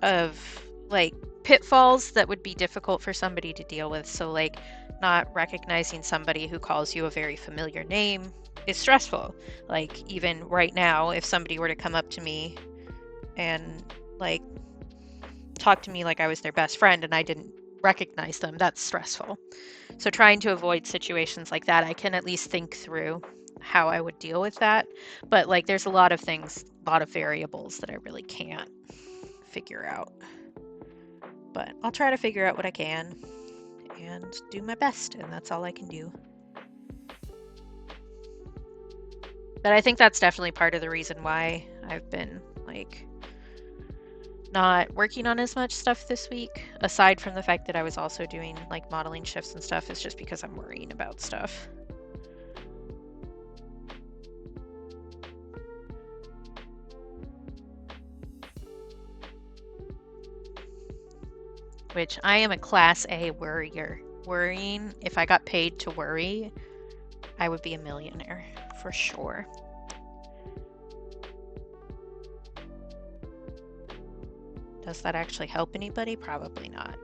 of like pitfalls that would be difficult for somebody to deal with. So like not recognizing somebody who calls you a very familiar name is stressful. Like even right now, if somebody were to come up to me and like talk to me like I was their best friend and I didn't recognize them, that's stressful. So trying to avoid situations like that, I can at least think through how I would deal with that. But like there's a lot of things, a lot of variables that I really can't figure out. But I'll try to figure out what I can and do my best, and that's all I can do. But I think that's definitely part of the reason why I've been like not working on as much stuff this week, aside from the fact that I was also doing like modeling shifts and stuff. It's just because I'm worrying about stuff. Which I am a class A worrier. Worrying, if I got paid to worry, I would be a millionaire for sure. Does that actually help anybody? Probably not.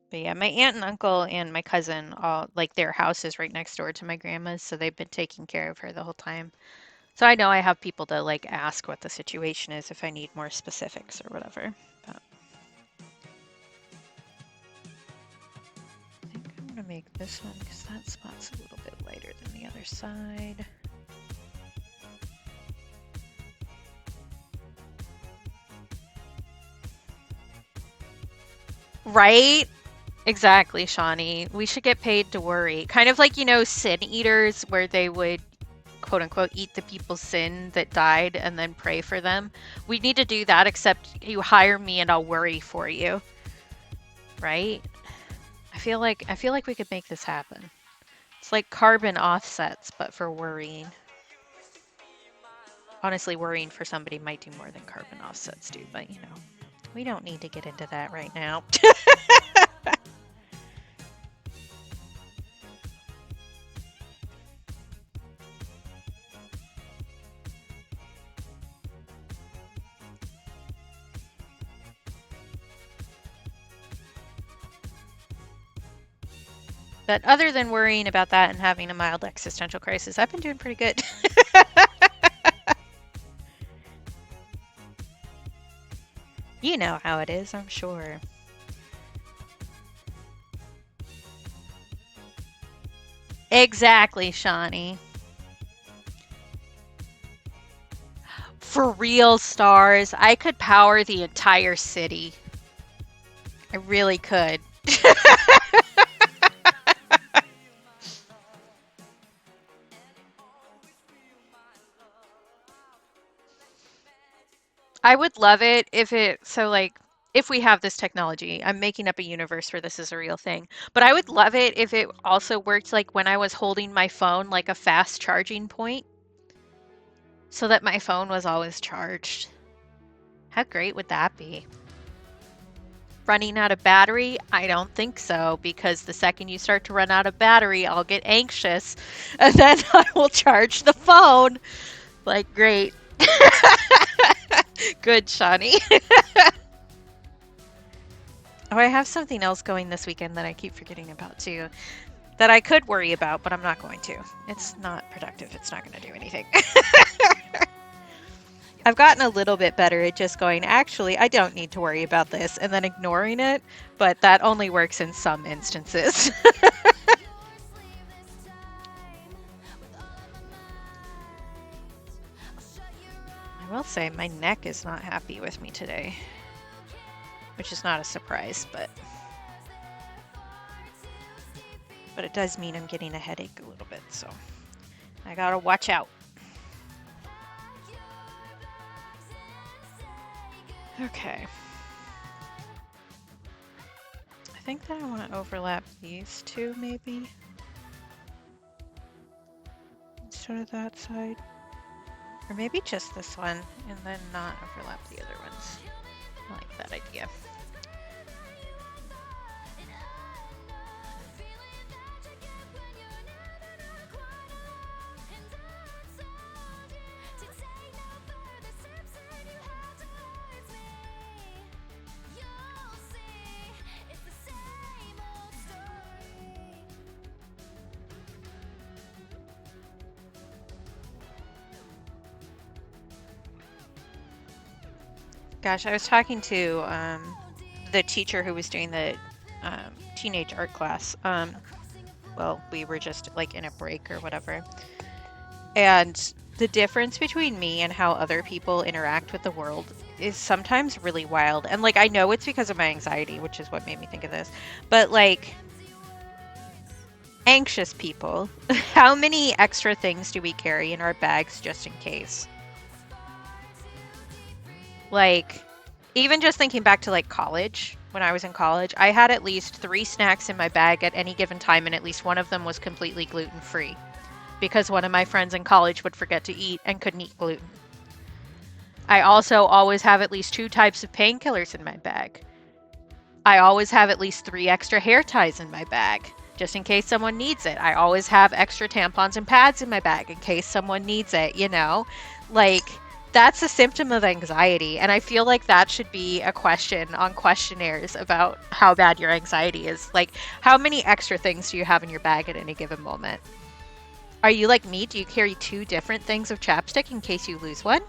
But yeah, my aunt and uncle and my cousin, all like their house is right next door to my grandma's, so they've been taking care of her the whole time. So I know I have people to like ask what the situation is if I need more specifics or whatever. But I think I'm gonna make this one because that spot's a little bit lighter than the other side. Right? Exactly, Shawnee. We should get paid to worry. Kind of like, you know, sin eaters where they would quote unquote eat the people's sin that died and then pray for them. We need to do that, except you hire me and I'll worry for you. Right? I feel like we could make this happen. It's like carbon offsets, but for worrying. Honestly, worrying for somebody might do more than carbon offsets do, but you know, we don't need to get into that right now. But other than worrying about that and having a mild existential crisis, I've been doing pretty good. You know how it is, I'm sure. Exactly, Shawnee. For real, stars, I could power the entire city. I really could. I would love it if if we have this technology. I'm making up a universe where this is a real thing. But I would love it if it also worked like when I was holding my phone, like a fast charging point, so that my phone was always charged. How great would that be? Running out of battery? I don't think so, because the second you start to run out of battery, I'll get anxious, and then I will charge the phone. Like, great. Good, Shawnee. Oh, I have something else going this weekend that I keep forgetting about too, that I could worry about, but I'm not going to. It's not productive. It's not going to do anything. I've gotten a little bit better at just going, actually, I don't need to worry about this, and then ignoring it, but that only works in some instances. I will say my neck is not happy with me today, which is not a surprise, but it does mean I'm getting a headache a little bit, so I gotta watch out. Okay. I think that I want to overlap these two, maybe, instead of that side. Or maybe just this one, and then not overlap the other ones. I like that idea. Gosh, I was talking to the teacher who was doing the teenage art class. Well, we were just like in a break or whatever. And the difference between me and how other people interact with the world is sometimes really wild. And like I know it's because of my anxiety, which is what made me think of this. But like anxious people, how many extra things do we carry in our bags just in case? Like even just thinking back to like college, when I was in college, I had at least 3 snacks in my bag at any given time and at least one of them was completely gluten-free because one of my friends in college would forget to eat and couldn't eat gluten. I also always have at least 2 types of painkillers in my bag. I always have at least 3 extra hair ties in my bag, just in case someone needs it. I always have extra tampons and pads in my bag in case someone needs it, you know? Like, that's a symptom of anxiety. And I feel like that should be a question on questionnaires about how bad your anxiety is. Like, how many extra things do you have in your bag at any given moment? Are you like me? Do you carry 2 different things of chapstick in case you lose one?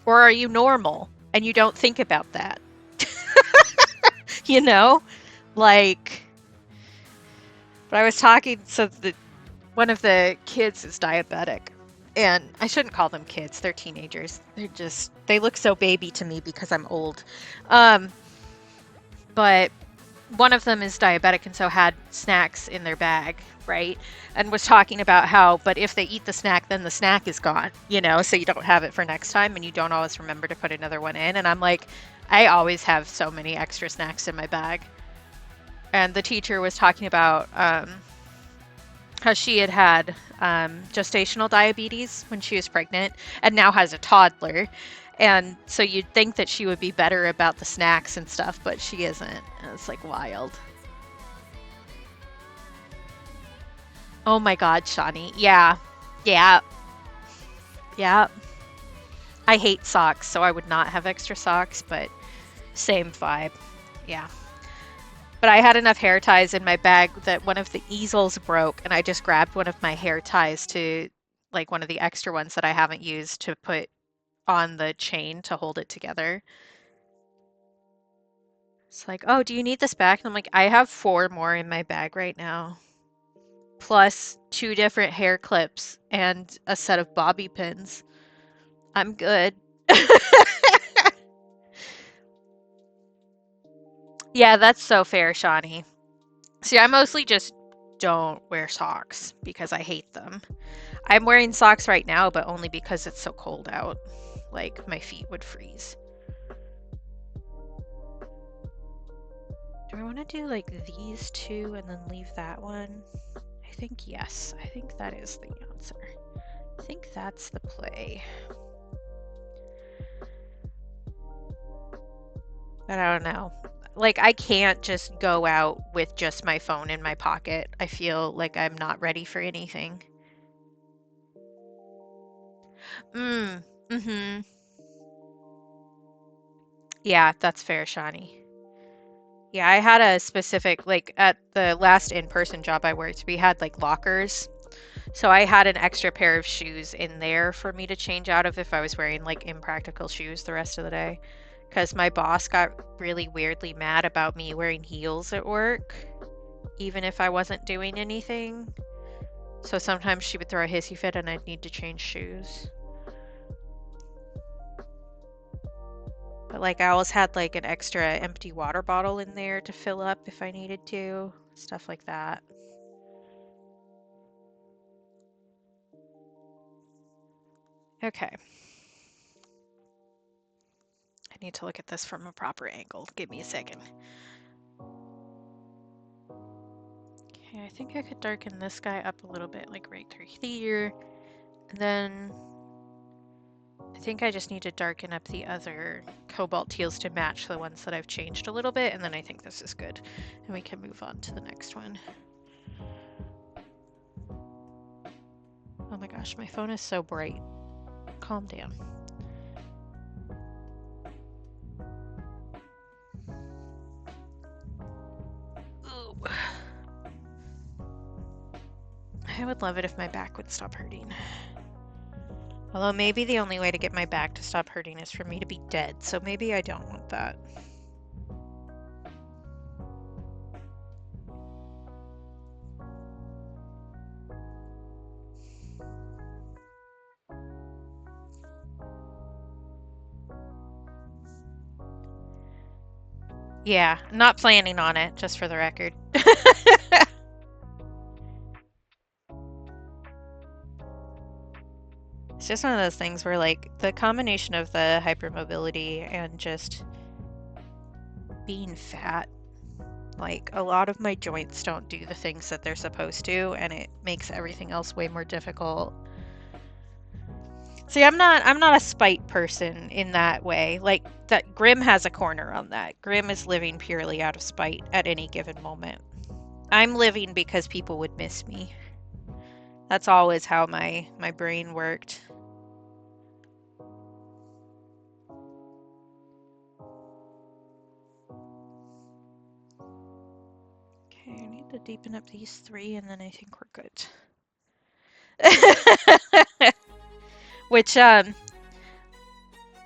Or are you normal and you don't think about that? You know? Like, but I was talking, so one of the kids is diabetic. And I shouldn't call them kids, they're teenagers. They look so baby to me because I'm old. Um, but one of them is diabetic and so had snacks in their bag, right? And was talking about how, but if they eat the snack, then the snack is gone, you know, so you don't have it for next time and you don't always remember to put another one in. And I'm like, I always have so many extra snacks in my bag. And the teacher was talking about how she had gestational diabetes when she was pregnant and now has a toddler. And so you'd think that she would be better about the snacks and stuff, but she isn't. And it's like wild. Oh my God, Shawnee. Yeah. Yeah. Yeah. I hate socks, so I would not have extra socks, but same vibe. Yeah. But I had enough hair ties in my bag that one of the easels broke, and I just grabbed one of my hair ties to, like, one of the extra ones that I haven't used to put on the chain to hold it together. It's like, oh, do you need this back? And I'm like, I have 4 more in my bag right now, plus 2 different hair clips and a set of bobby pins. I'm good. Yeah, that's so fair, Shawnee. See, I mostly just don't wear socks because I hate them. I'm wearing socks right now, but only because it's so cold out. Like, my feet would freeze. Do I want to do like these 2 and then leave that one? I think yes. I think that is the answer. I think that's the play. But I don't know. Like, I can't just go out with just my phone in my pocket. I feel like I'm not ready for anything. Mm-hmm. Yeah, that's fair, Shawnee. Yeah, I had a specific, like, at the last in-person job I worked, we had, like, lockers. So I had an extra pair of shoes in there for me to change out of if I was wearing, like, impractical shoes the rest of the day. Because my boss got really weirdly mad about me wearing heels at work, even if I wasn't doing anything. So sometimes she would throw a hissy fit and I'd need to change shoes. But like I always had like an extra empty water bottle in there to fill up if I needed to, stuff like that. Okay. I need to look at this from a proper angle. Give me a second. Okay, I think I could darken this guy up a little bit, like right through here. And then I think I just need to darken up the other cobalt teals to match the ones that I've changed a little bit, and then I think this is good. And we can move on to the next one. Oh my gosh, my phone is so bright. Calm down. Ooh. I would love it if my back would stop hurting. Although maybe the only way to get my back to stop hurting is for me to be dead, so maybe I don't want that. Yeah, not planning on it, just for the record. It's just one of those things where, like, the combination of the hypermobility and just being fat, like, a lot of my joints don't do the things that they're supposed to, and it makes everything else way more difficult. See, I'm not a spite person in that way. Like that Grim has a corner on that. Grim is living purely out of spite at any given moment. I'm living because people would miss me. That's always how my brain worked. Okay, I need to deepen up these 3 and then I think we're good. Which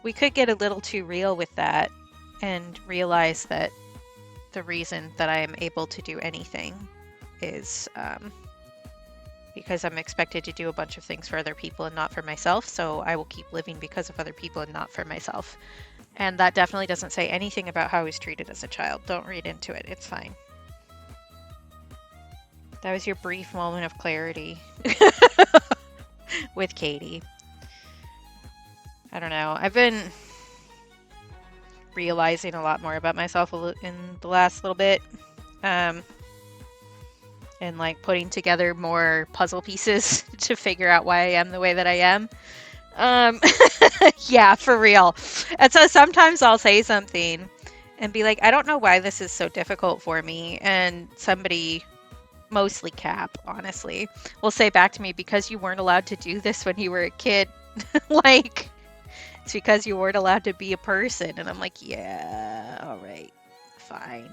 we could get a little too real with that and realize that the reason that I am able to do anything is because I'm expected to do a bunch of things for other people and not for myself, so I will keep living because of other people and not for myself. And that definitely doesn't say anything about how I was treated as a child. Don't read into it, it's fine. That was your brief moment of clarity with Katie. I don't know. I've been realizing a lot more about myself in the last little bit. And like putting together more puzzle pieces to figure out why I am the way that I am. Yeah, for real. And so sometimes I'll say something and be like, I don't know why this is so difficult for me. And somebody, mostly Cap, honestly, will say back to me, because you weren't allowed to do this when you were a kid. Like, it's because you weren't allowed to be a person. And I'm like, yeah, all right, fine.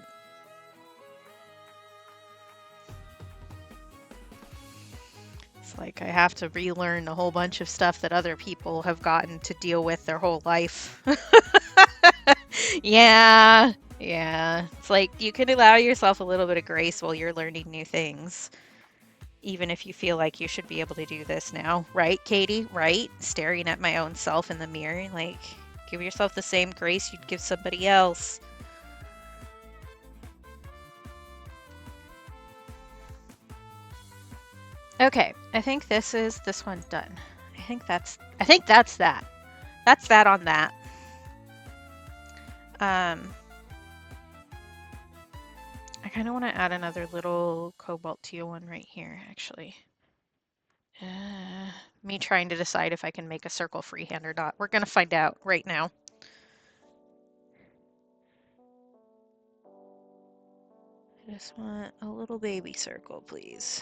It's like I have to relearn a whole bunch of stuff that other people have gotten to deal with their whole life. Yeah, yeah. It's like you can allow yourself a little bit of grace while you're learning new things, even if you feel like you should be able to do this now. Right, Katie? Right? Staring at my own self in the mirror, like, give yourself the same grace you'd give somebody else. Okay, I think this one done. I think that's that. That's that on that. I kind of want to add another little cobalt teal one right here, actually. Me trying to decide if I can make a circle freehand or not. We're going to find out right now. I just want a little baby circle, please.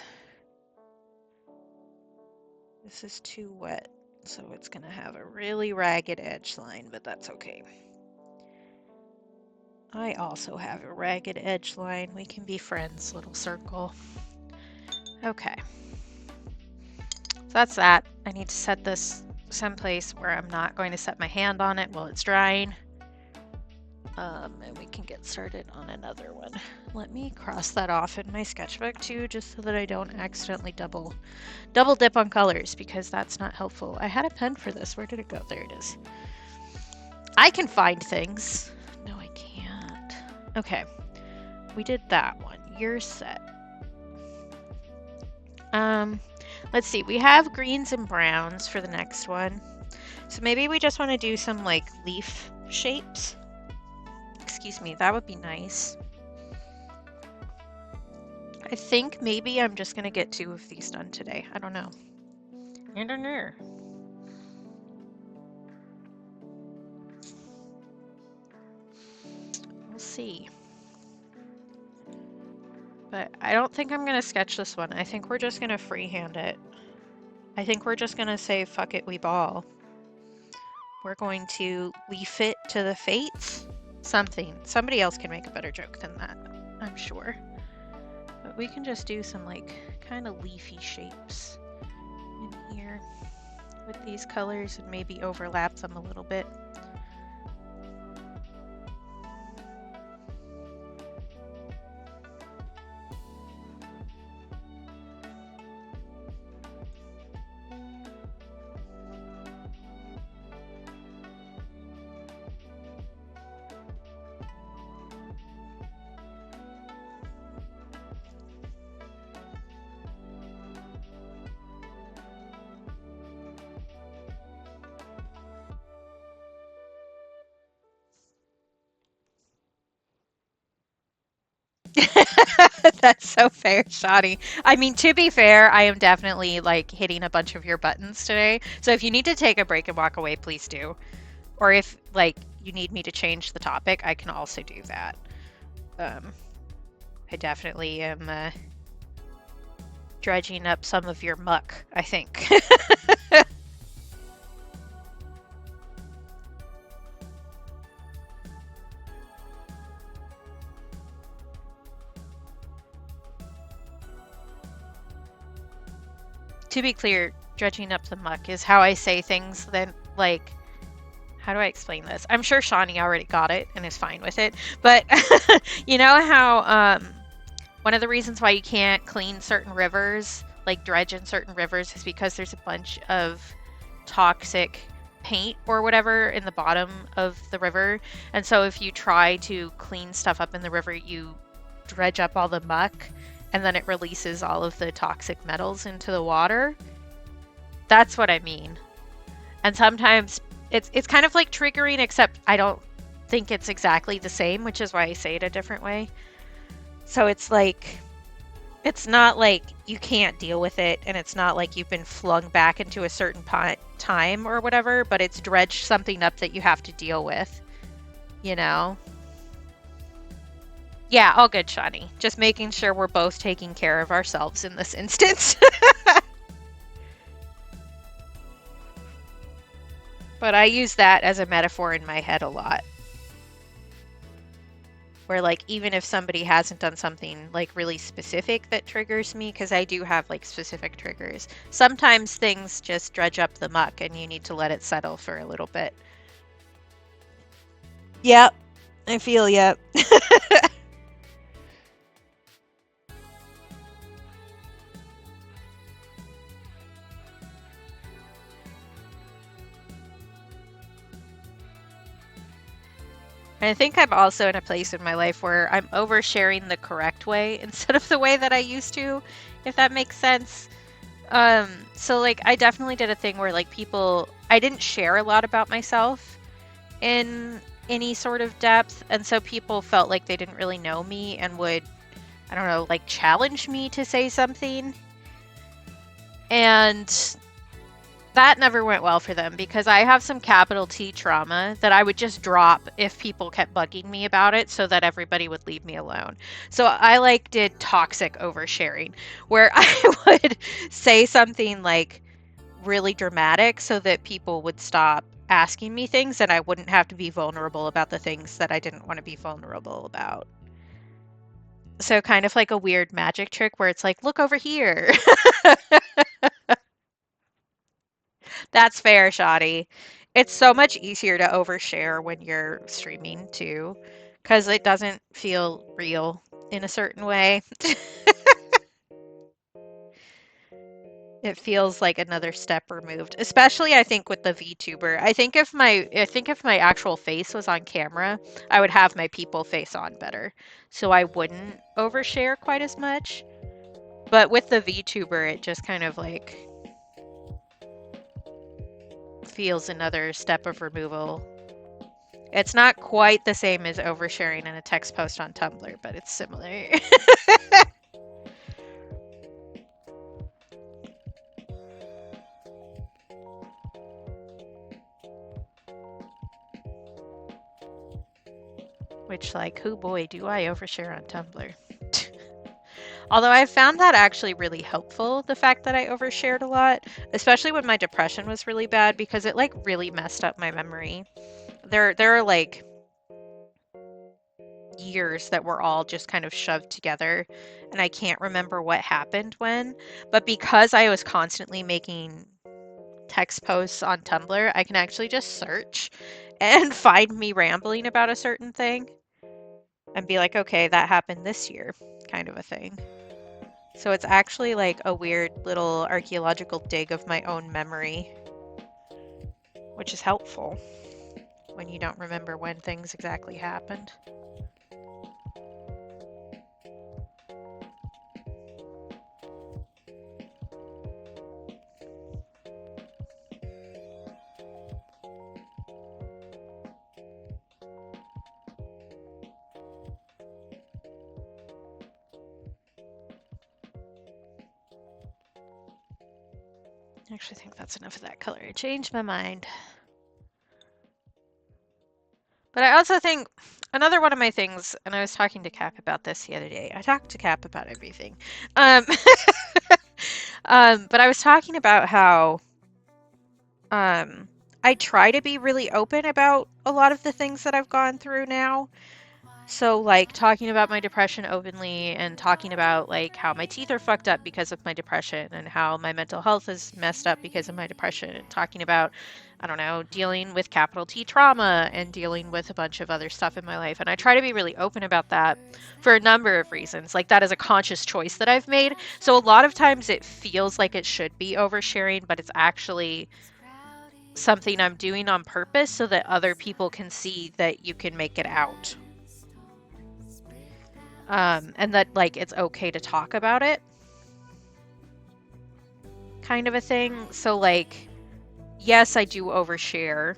This is too wet, so it's going to have a really ragged edge line, but that's okay. I also have a ragged edge line. We can be friends, little circle. Okay. So that's that. I need to set this someplace where I'm not going to set my hand on it while it's drying. And we can get started on another one. Let me cross that off in my sketchbook too, just so that I don't accidentally double dip on colors, because that's not helpful. I had a pen for this. Where did it go? There it is. I can find things. No, I can't. Okay. We did that one. You're set. Let's see. We have greens and browns for the next one. So maybe we just want to do some like leaf shapes. Excuse me, that would be nice. I think maybe I'm just gonna get 2 of these done today. I don't know. I don't know. We'll see. But I don't think I'm gonna sketch this one. I think we're just gonna freehand it. I think we're just gonna say, fuck it, we ball. We're going to leaf it to the fates. Something. Somebody else can make a better joke than that, I'm sure. But we can just do some like kind of leafy shapes in here with these colors and maybe overlap them a little bit. That's so fair, Shadi. I mean, to be fair, I am definitely like hitting a bunch of your buttons today. So if you need to take a break and walk away, please do. Or if like you need me to change the topic, I can also do that. Um, I definitely am dredging up some of your muck, I think. To be clear, dredging up the muck is how I say things that, like, how do I explain this? I'm sure Shawnee already got it and is fine with it, but you know how one of the reasons why you can't clean certain rivers, like dredge in certain rivers, is because there's a bunch of toxic paint or whatever in the bottom of the river. And so if you try to clean stuff up in the river, you dredge up all the muck and then it releases all of the toxic metals into the water. That's what I mean. And sometimes it's kind of like triggering, except I don't think it's exactly the same, which is why I say it a different way. So it's like it's not like you can't deal with it, and it's not like you've been flung back into a certain time or whatever, but it's dredged something up that you have to deal with, you know? Yeah, all good, Shawnee. Just making sure we're both taking care of ourselves in this instance. But I use that as a metaphor in my head a lot. Where like even if somebody hasn't done something like really specific that triggers me, because I do have like specific triggers, sometimes things just dredge up the muck and you need to let it settle for a little bit. Yep, I feel ya. I think I'm also in a place in my life where I'm oversharing the correct way instead of the way that I used to, if that makes sense. So like I definitely did a thing where like people I didn't share a lot about myself in any sort of depth, and so people felt like they didn't really know me and would, I don't know, like challenge me to say something. And that never went well for them because I have some capital T trauma that I would just drop if people kept bugging me about it so that everybody would leave me alone. So I like did toxic oversharing where I would say something like really dramatic so that people would stop asking me things and I wouldn't have to be vulnerable about the things that I didn't want to be vulnerable about. So kind of like a weird magic trick where it's like, look over here. That's fair, Shoddy. It's so much easier to overshare when you're streaming too, because it doesn't feel real in a certain way. It feels like another step removed, especially I think with the VTuber. I think if my actual face was on camera, I would have my people face on better, so I wouldn't overshare quite as much. But with the VTuber, it just kind of like feels another step of removal. It's not quite the same as oversharing in a text post on Tumblr, but it's similar. Which, like, oh boy, do I overshare on Tumblr. Although I found that actually really helpful, the fact that I overshared a lot, especially when my depression was really bad, because it like really messed up my memory. There are like years that were all just kind of shoved together and I can't remember what happened when, but because I was constantly making text posts on Tumblr, I can actually just search and find me rambling about a certain thing and be like, okay, that happened this year, kind of a thing. So it's actually like a weird little archaeological dig of my own memory, which is helpful when you don't remember when things exactly happened. I actually think that's enough of that color. I changed my mind. But I also think another one of my things, and I was talking to Cap about this the other day. I talked to Cap about everything. Um, but I was talking about how I try to be really open about a lot of the things that I've gone through now. So, like, talking about my depression openly and talking about, like, how my teeth are fucked up because of my depression and how my mental health is messed up because of my depression, and talking about, I don't know, dealing with capital T trauma and dealing with a bunch of other stuff in my life. And I try to be really open about that for a number of reasons. Like, that is a conscious choice that I've made. So, a lot of times it feels like it should be oversharing, but it's actually something I'm doing on purpose so that other people can see that you can make it out. And that, like, it's okay to talk about it, kind of a thing. So, like, yes, I do overshare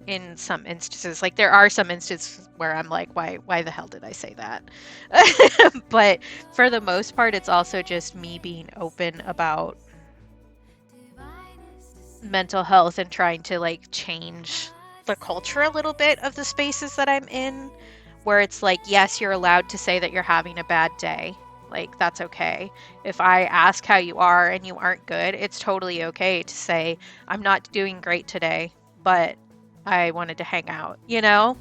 in some instances. Like, there are some instances where I'm like, why the hell did I say that? But for the most part, it's also just me being open about mental health and trying to, like, change the culture a little bit of the spaces that I'm in, where it's like, yes, you're allowed to say that you're having a bad day. Like, that's okay. If I ask how you are and you aren't good, it's totally okay to say, I'm not doing great today, but I wanted to hang out, you know?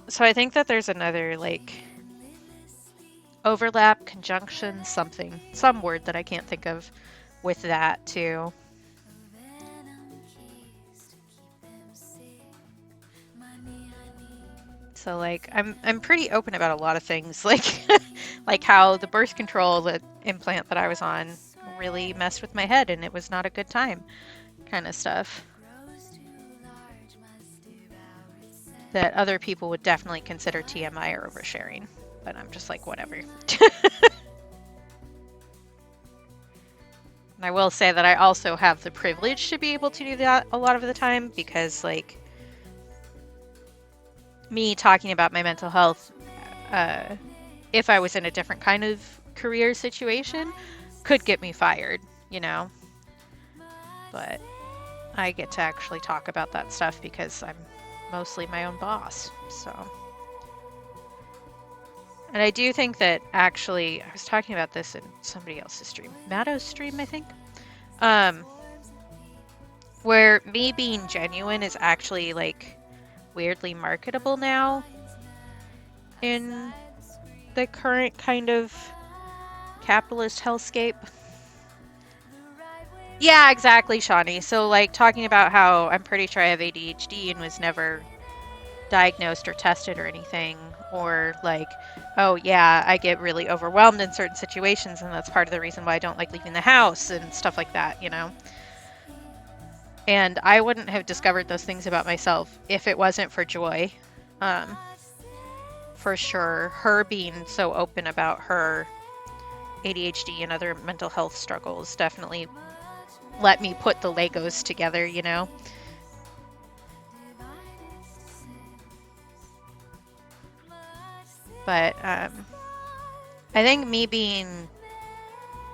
So I think that there's another, like, overlap, conjunction, some word that I can't think of with that too. So, like, I'm pretty open about a lot of things, like like how the birth control implant that I was on really messed with my head and it was not a good time, kind of stuff. That other people would definitely consider TMI or oversharing, but I'm just like, whatever. And I will say that I also have the privilege to be able to do that a lot of the time, because, like, me talking about my mental health, if I was in a different kind of career situation, could get me fired, you know? But I get to actually talk about that stuff because I'm mostly my own boss, so. And I do think that, actually, I was talking about this in somebody else's stream, Matto's stream, I think, where me being genuine is actually, like, weirdly marketable now in the current kind of capitalist hellscape. Yeah, exactly, Shawnee. So, like, talking about how I'm pretty sure I have ADHD and was never diagnosed or tested or anything, or like, oh yeah, I get really overwhelmed in certain situations and that's part of the reason why I don't like leaving the house and stuff like that, you know? And I wouldn't have discovered those things about myself if it wasn't for Joy. For sure, her being so open about her ADHD and other mental health struggles definitely let me put the Legos together, you know? But I think me being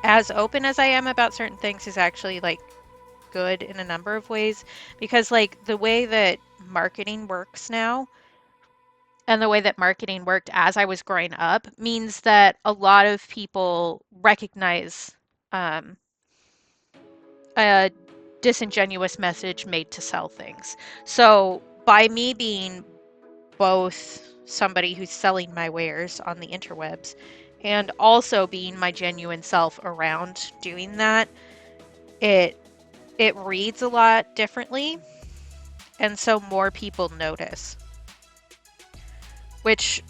as open as I am about certain things is actually, like, good in a number of ways, because, like, the way that marketing works now and the way that marketing worked as I was growing up means that a lot of people recognize a disingenuous message made to sell things. So by me being both somebody who's selling my wares on the interwebs and also being my genuine self around doing that, it reads a lot differently, and so more people notice. Which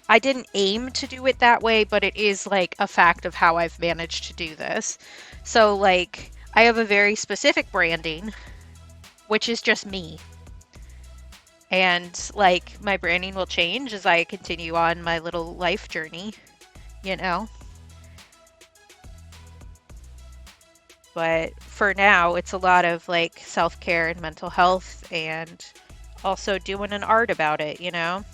I didn't aim to do it that way, but it is, like, a fact of how I've managed to do this. So, like, I have a very specific branding, which is just me. And, like, my branding will change as I continue on my little life journey, you know? But for now, it's a lot of, like, self-care and mental health and also doing an art about it, you know?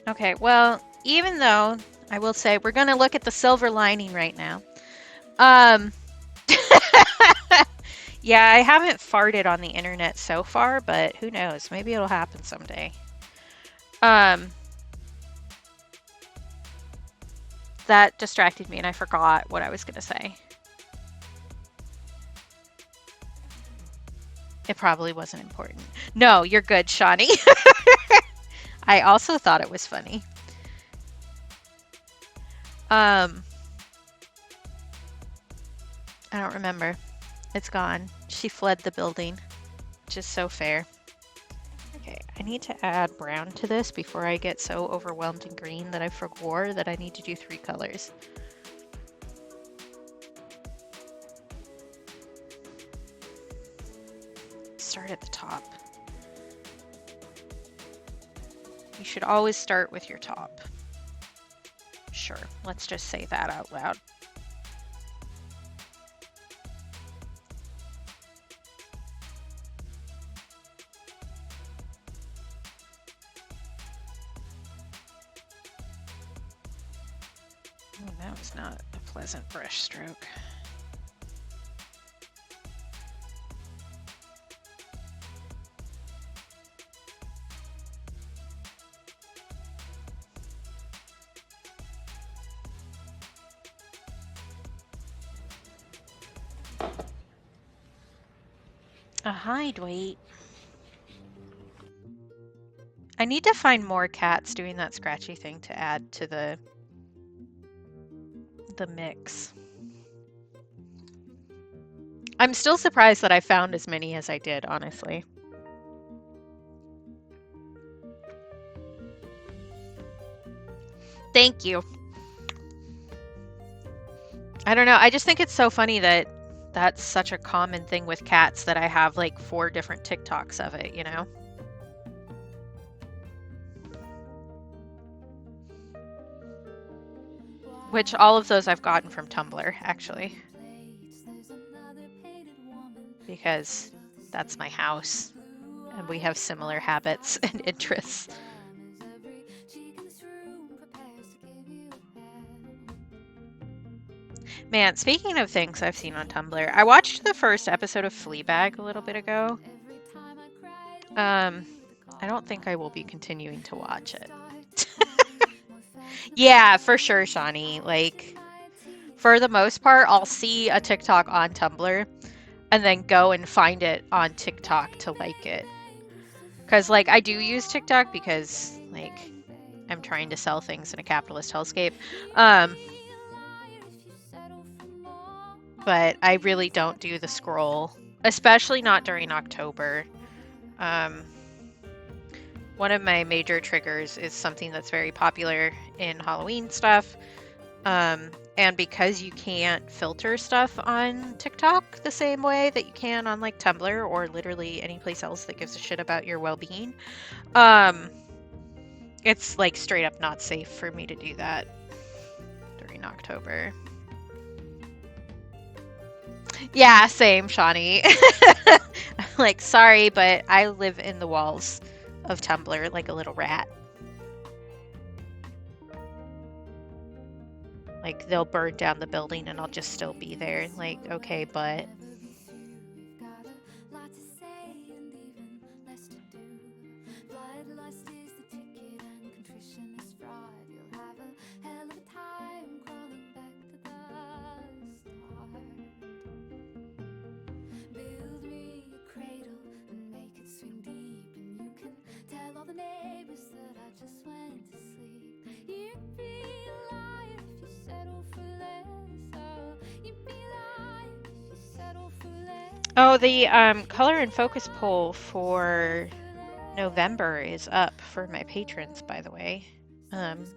Okay, well, even though I will say we're gonna look at the silver lining right now. Yeah, I haven't farted on the internet so far, but who knows? Maybe it'll happen someday. That distracted me and I forgot what I was gonna say. It probably wasn't important. No, you're good, Shawnee. I also thought it was funny. I don't remember. It's gone. She fled the building, which is so fair. Okay, I need to add brown to this before I get so overwhelmed in green that I forgot that I need to do 3 colors. Start at the top. You should always start with your top. Sure, let's just say that out loud. Oh, that was not a pleasant brush stroke. Hi, Dwight. I need to find more cats doing that scratchy thing to add to the mix. I'm still surprised that I found as many as I did, honestly. Thank you. I don't know. I just think it's so funny that that's such a common thing with cats that I have like 4 different TikToks of it, you know? Which all of those I've gotten from Tumblr, actually. Because that's my house and we have similar habits and interests. Man, speaking of things I've seen on Tumblr, I watched the first episode of Fleabag a little bit ago. I don't think I will be continuing to watch it. Yeah, for sure, Shawnee. Like, for the most part, I'll see a TikTok on Tumblr and then go and find it on TikTok to like it. Because, like, I do use TikTok because, like, I'm trying to sell things in a capitalist hellscape. But I really don't do the scroll, especially not during October. One of my major triggers is something that's very popular in Halloween stuff. And because you can't filter stuff on TikTok the same way that you can on like Tumblr or literally any place else that gives a shit about your well-being, it's like straight up not safe for me to do that during October. Yeah, same, Shawnee. Like, sorry, but I live in the walls of Tumblr like a little rat. Like, they'll burn down the building and I'll just still be there. Like, okay, but... Oh, the color and focus poll for November is up for my patrons, by the way.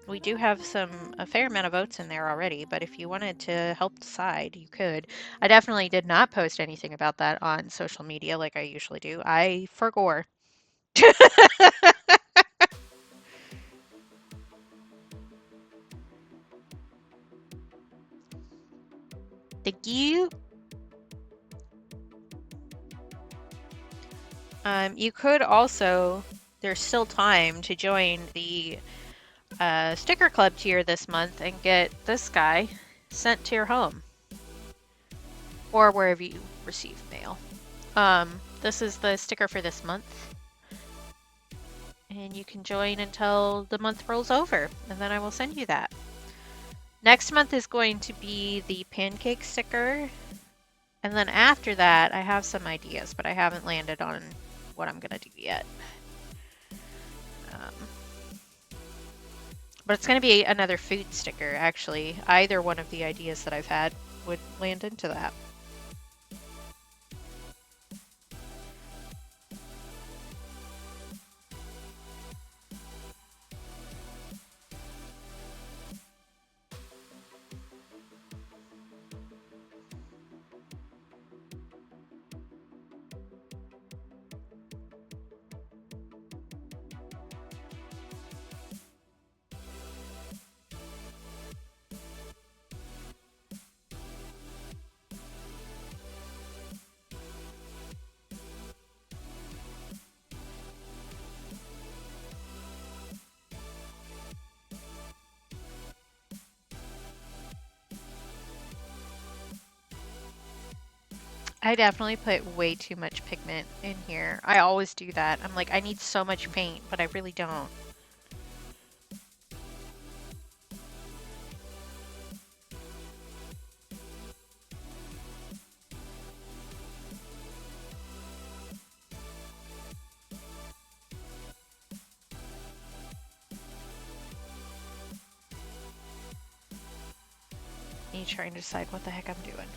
We do have a fair amount of votes in there already, but if you wanted to help decide, you could. I definitely did not post anything about that on social media like I usually do. I forgot. Thank you. You could also, there's still time to join the a sticker club tier this month and get this guy sent to your home or wherever you receive mail. This is the sticker for this month, and you can join until the month rolls over, and then I will send you that. Next month is going to be the pancake sticker, and then after that I have some ideas, but I haven't landed on what I'm gonna do yet. But it's going to be another food sticker, actually. Either one of the ideas that I've had would land into that. I definitely put way too much pigment in here. I always do that. I'm like, I need so much paint, but I really don't. Me trying to decide what the heck I'm doing.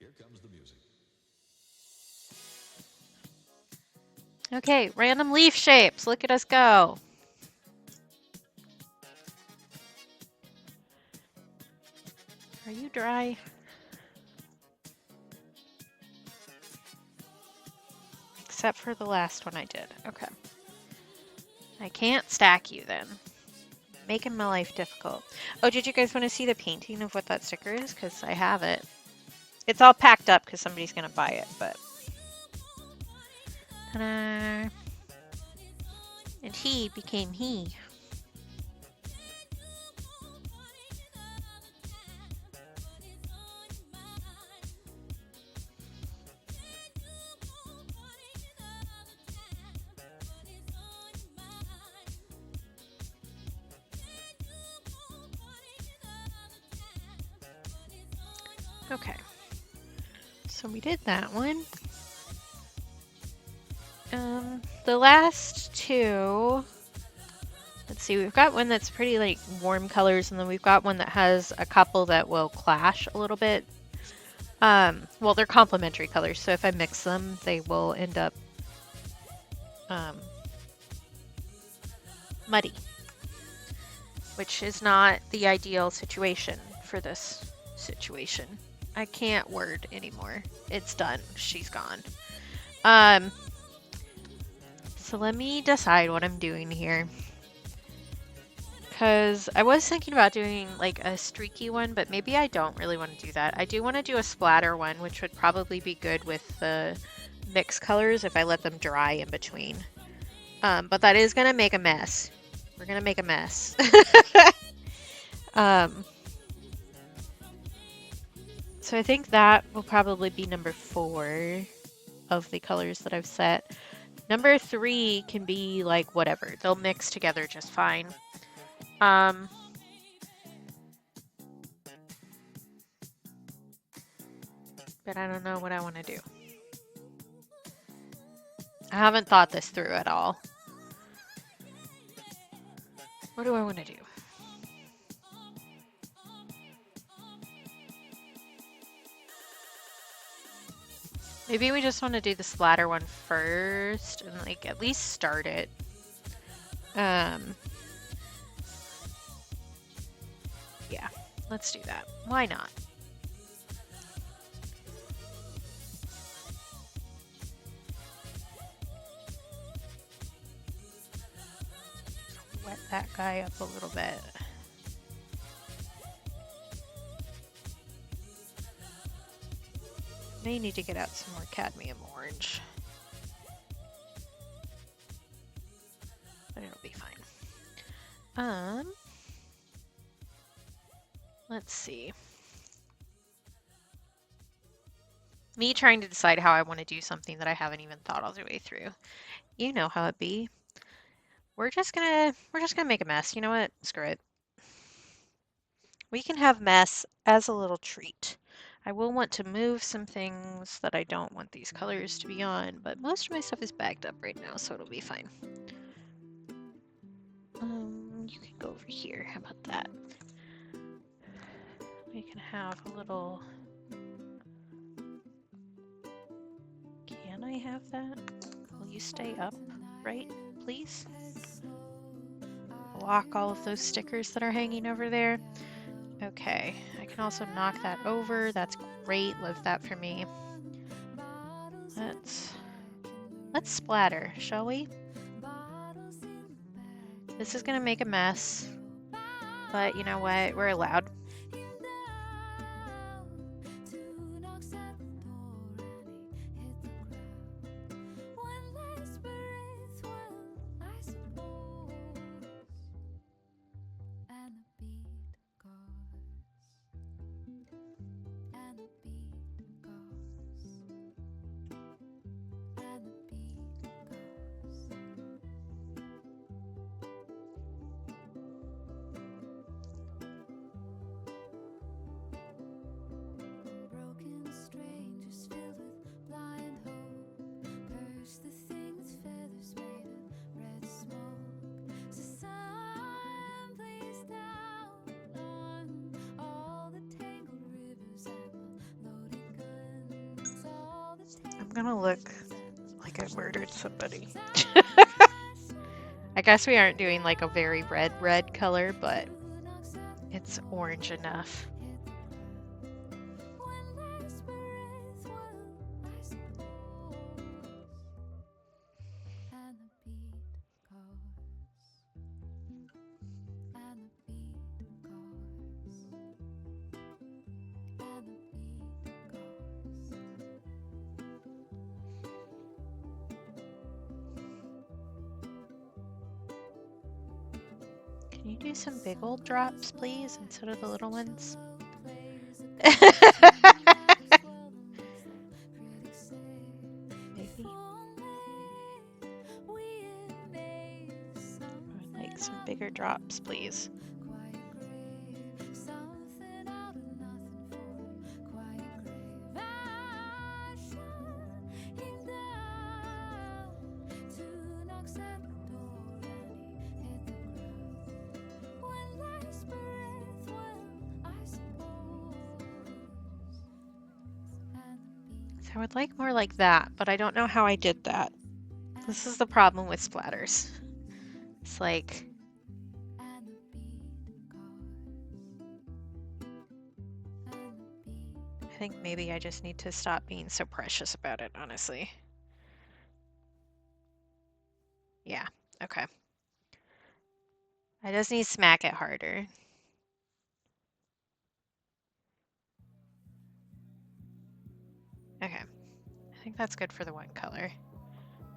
Here comes the music. Okay, random leaf shapes. Look at us go. Are you dry? Except for the last one I did. Okay. I can't stack you then. Making my life difficult. Oh, did you guys want to see the painting of what that sticker is? Because I have it. It's all packed up because somebody's going to buy it, but... Ta-da! And he became he. Okay. So we did that one. The last two, let's see, we've got one that's pretty like warm colors, and then we've got one that has a couple that will clash a little bit. Well, they're complementary colors, so if I mix them, they will end up muddy, which is not the ideal situation for this situation. I can't word anymore. It's done. She's gone. So let me decide what I'm doing here. Because I was thinking about doing like a streaky one, but maybe I don't really want to do that. I do want to do a splatter one, which would probably be good with the mixed colors if I let them dry in between. But that is going to make a mess. We're going to make a mess. So I think that will probably be number 4 of the colors that I've set. Number 3 can be like whatever. They'll mix together just fine. But I don't know what I want to do. I haven't thought this through at all. What do I want to do? Maybe we just want to do the splatter one first and like at least start it. Yeah, let's do that. Why not? wet that guy up a little bit. May need to get out some more cadmium orange. But it'll be fine. Let's see. Me trying to decide how I want to do something that I haven't even thought all the way through. You know how it be. We're just gonna make a mess. You know what? Screw it. We can have mess as a little treat. I will want to move some things that I don't want these colors to be on, but most of my stuff is bagged up right now, so it'll be fine. You can go over here. How about that? We can have a little... Can I have that? Will you stay up, right, please? Block all of those stickers that are hanging over there. Okay, I can also knock that over. That's great. Love that for me. Let's splatter, shall we? This is gonna make a mess, but you know what? We're allowed. I'm gonna look like I murdered somebody. I guess we aren't doing like a very red color, but it's orange enough. Can you do some big old drops, please, instead of the little ones? Maybe. I would like some bigger drops, please. I would like more like that, but I don't know how I did that. This is the problem with splatters. It's like... I think maybe I just need to stop being so precious about it, honestly. Yeah, okay. I just need to smack it harder. Okay, I think that's good for the one color.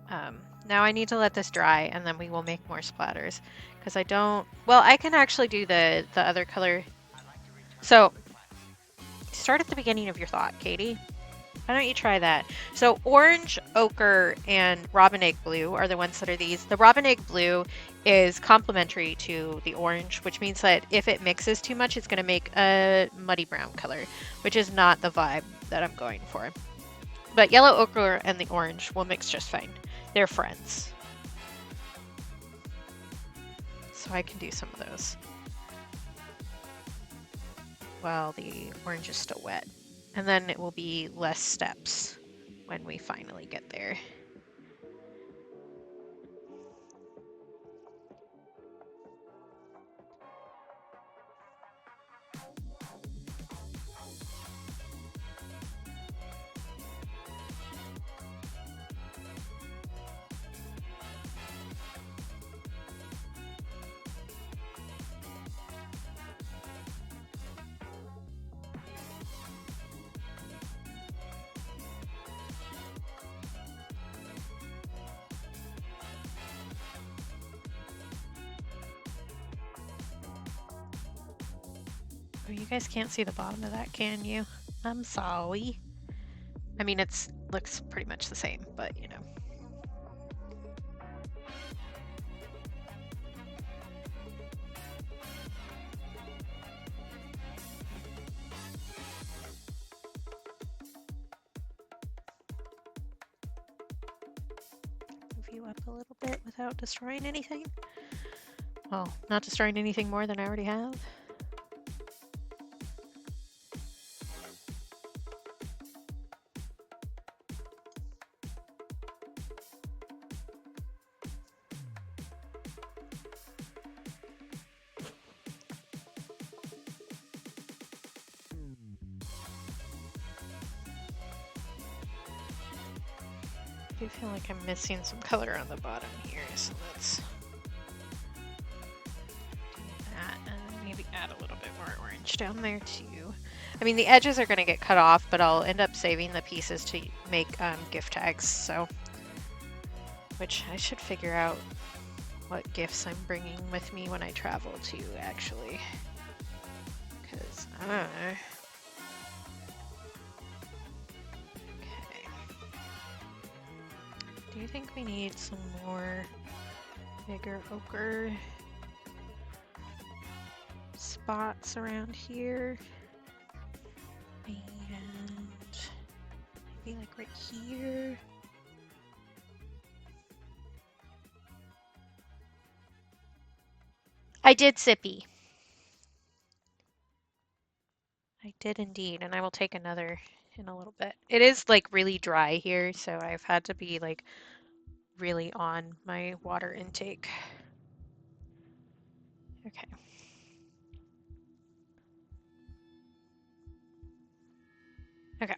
Now I need to let this dry and then we will make more splatters because I don't, well, I can actually do the other color. So start at the beginning of your thought, Katie. Why don't you try that? So orange, ochre, and robin egg blue are the ones that are these. The robin egg blue is complementary to the orange, which means that if it mixes too much, it's going to make a muddy brown color, which is not the vibe that I'm going for. But yellow ochre and the orange will mix just fine. They're friends. So I can do some of those while the orange is still wet. And then it will be less steps when we finally get there. Oh, you guys can't see the bottom of that, can you? I'm sorry. I mean, it's looks pretty much the same, but you know. Move you up a little bit without destroying anything. Well, not destroying anything more than I already have. I do feel like I'm missing some color on the bottom here, so let's do that and maybe add a little bit more orange down there too. I mean, the edges are going to get cut off, but I'll end up saving the pieces to make gift tags, so which I should figure out what gifts I'm bringing with me when I travel too, actually, because I don't know. Do you think we need some more bigger ochre spots around here? And maybe like right here. I did, Sippy. I did indeed, and I will take another in a little bit. It is like really dry here, so I've had to be like really on my water intake. Okay. Okay.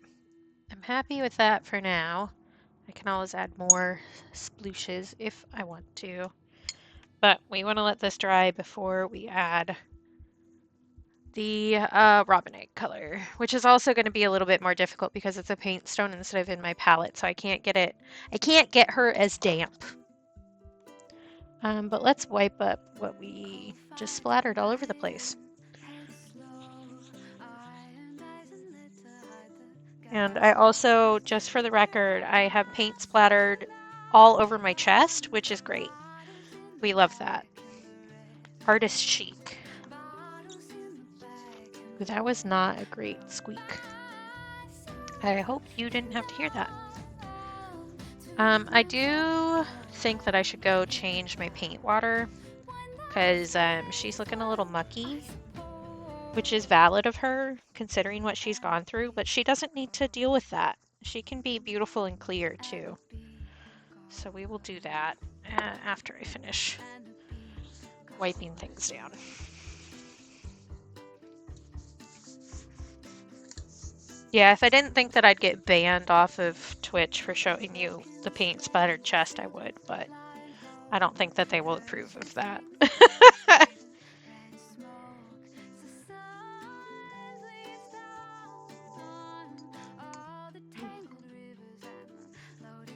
I'm happy with that for now. I can always add more splooshes if I want to. But we want to let this dry before we add the robin egg color, which is also going to be a little bit more difficult because it's a paint stone instead of in my palette, so I can't get her as damp. But let's wipe up what we just splattered all over the place. And I also, just for the record, I have paint splattered all over my chest, which is great. We love that. Artist chic. Ooh, that was not a great squeak. I hope you didn't have to hear that. I do think that I should go change my paint water because she's looking a little mucky, which is valid of her considering what she's gone through, but she doesn't need to deal with that. She can be beautiful and clear too. So we will do that after I finish wiping things down. Yeah, if I didn't think that I'd get banned off of Twitch for showing you the paint splattered chest, I would, but I don't think that they will approve of that.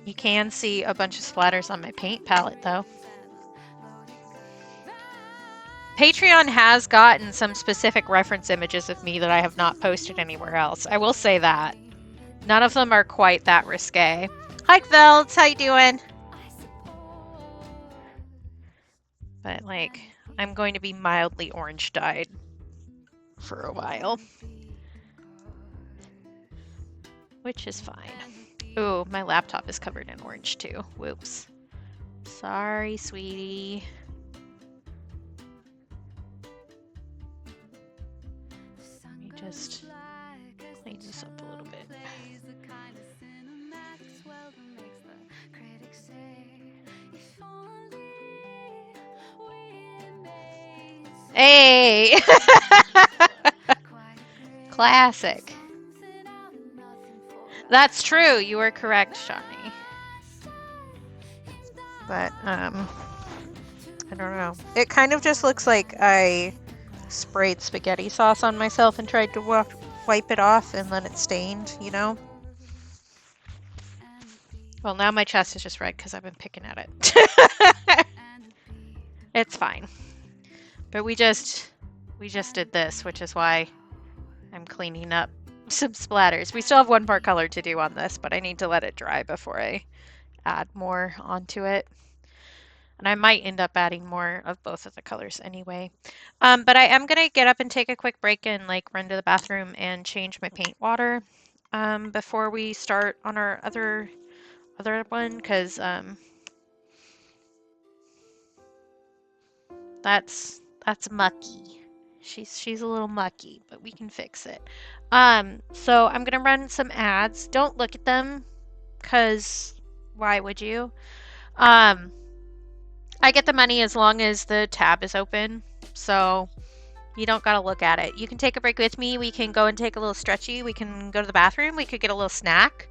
You can see a bunch of splatters on my paint palette, though. Patreon has gotten some specific reference images of me that I have not posted anywhere else. I will say that. None of them are quite that risque. Hi, Velds. How you doing? But, like, I'm going to be mildly orange dyed for a while. Which is fine. Ooh, my laptop is covered in orange, too. Whoops. Sorry, sweetie. Just clean this up a little bit. Hey! Classic. That's true. You are correct, Shawnee. But, I don't know. It kind of just looks like I sprayed spaghetti sauce on myself and tried to wipe it off and then it stained, you know? Well, now my chest is just red because I've been picking at it. It's fine. But we just did this, which is why I'm cleaning up some splatters. We still have one more color to do on this, but I need to let it dry before I add more onto it. And I might end up adding more of both of the colors anyway. But I am going to get up and take a quick break and like run to the bathroom and change my paint water before we start on our other one, because that's mucky. She's a little mucky, but we can fix it. So I'm gonna run some ads. Don't look at them, cause why would you? I get the money as long as the tab is open, so you don't gotta look at it. You can take a break with me. We can go and take a little stretchy. We can go to the bathroom. We could get a little snack.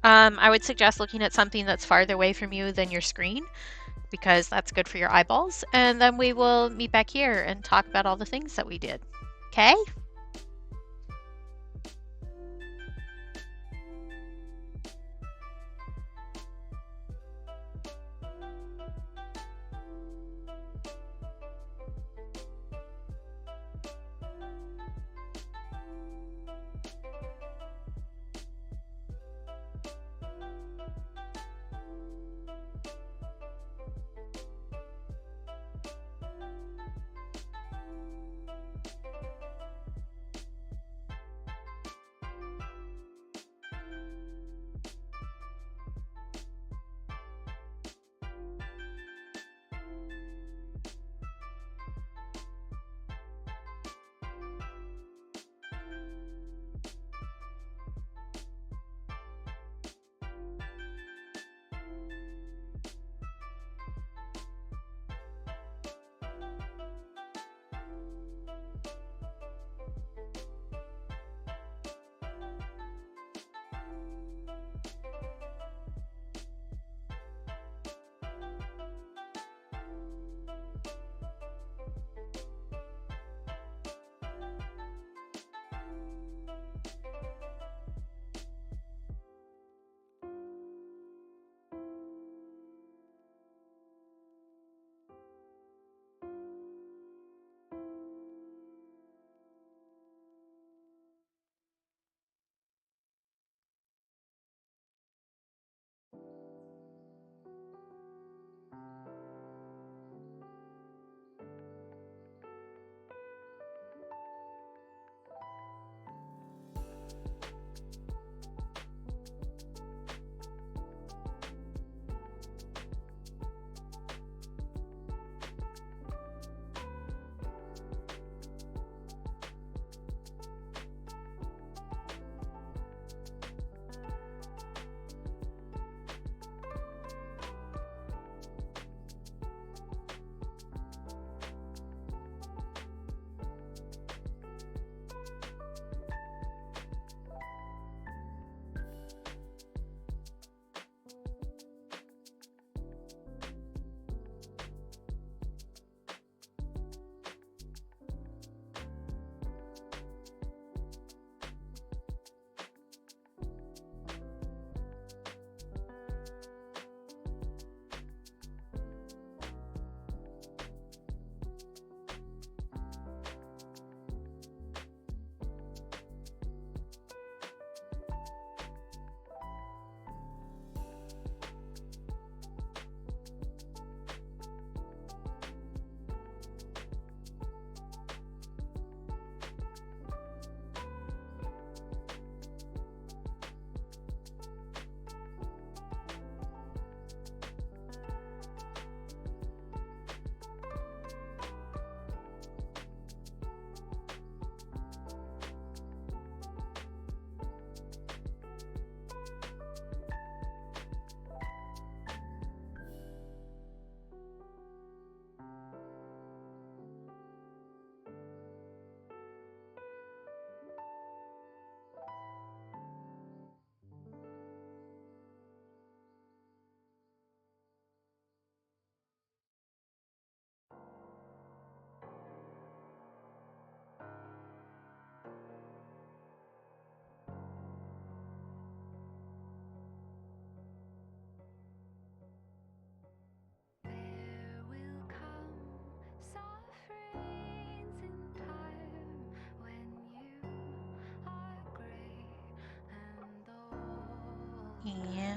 I would suggest looking at something that's farther away from you than your screen, because that's good for your eyeballs. And then we will meet back here and talk about all the things that we did. Okay?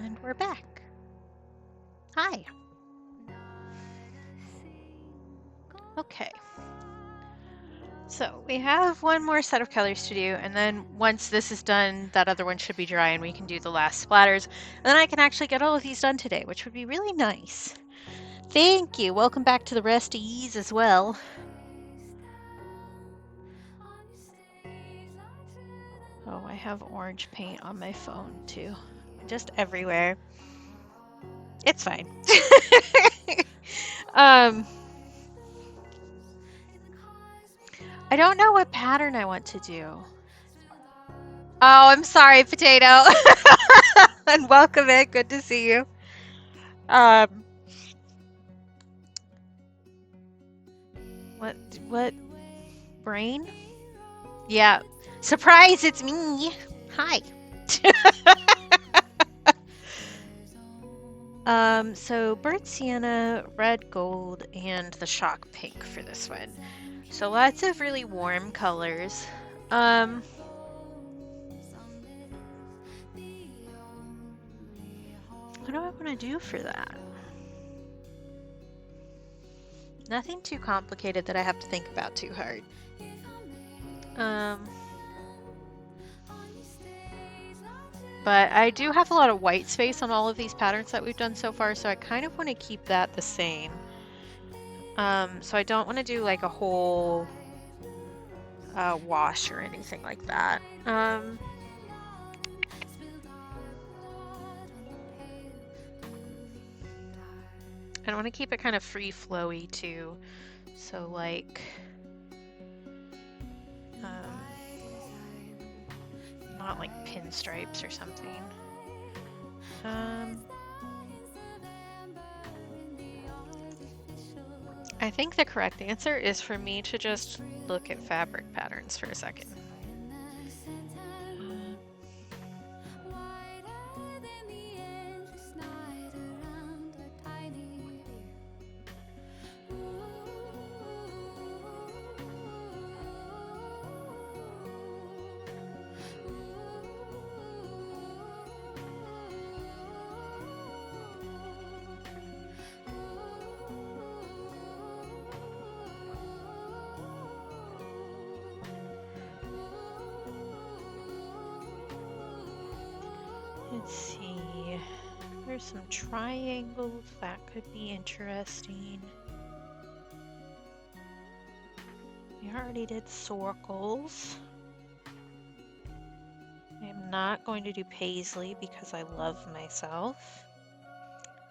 And we're back. Hi. Okay. So we have one more set of colors to do, and then once this is done, that other one should be dry and we can do the last splatters. And then I can actually get all of these done today, which would be really nice. Thank you. Welcome back to the Resties as well. Oh, I have orange paint on my phone too. Just everywhere. It's fine. I don't know what pattern I want to do. Oh, I'm sorry, Potato. And welcome in. Good to see you. What? Brain? Yeah. Surprise, it's me. Hi. So burnt sienna, red gold, and the shock pink for this one. So lots of really warm colors. What do I want to do for that? Nothing too complicated that I have to think about too hard. But I do have a lot of white space on all of these patterns that we've done so far, so I kind of want to keep that the same. So I don't want to do like a whole wash or anything like that. I want to keep it kind of free flowy too. So like, not like pinstripes or something. I think the correct answer is for me to just look at fabric patterns for a second. Let's see. There's some triangles that could be interesting. We already did circles. I'm not going to do paisley because I love myself.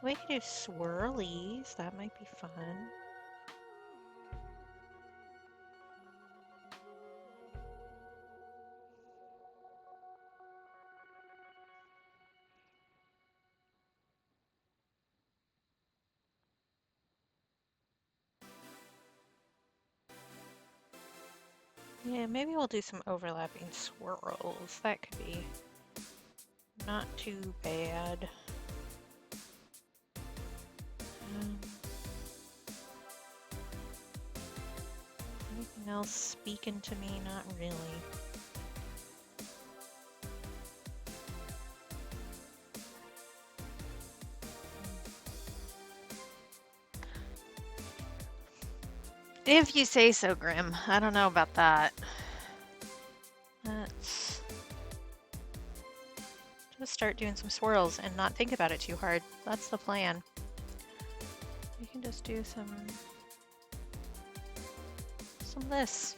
We could do swirlies. That might be fun. Yeah, maybe we'll do some overlapping swirls. That could be not too bad. Anything else speaking to me? Not really. If you say so, Grim. I don't know about that. Let's just start doing some swirls and not think about it too hard. That's the plan. We can just do some this.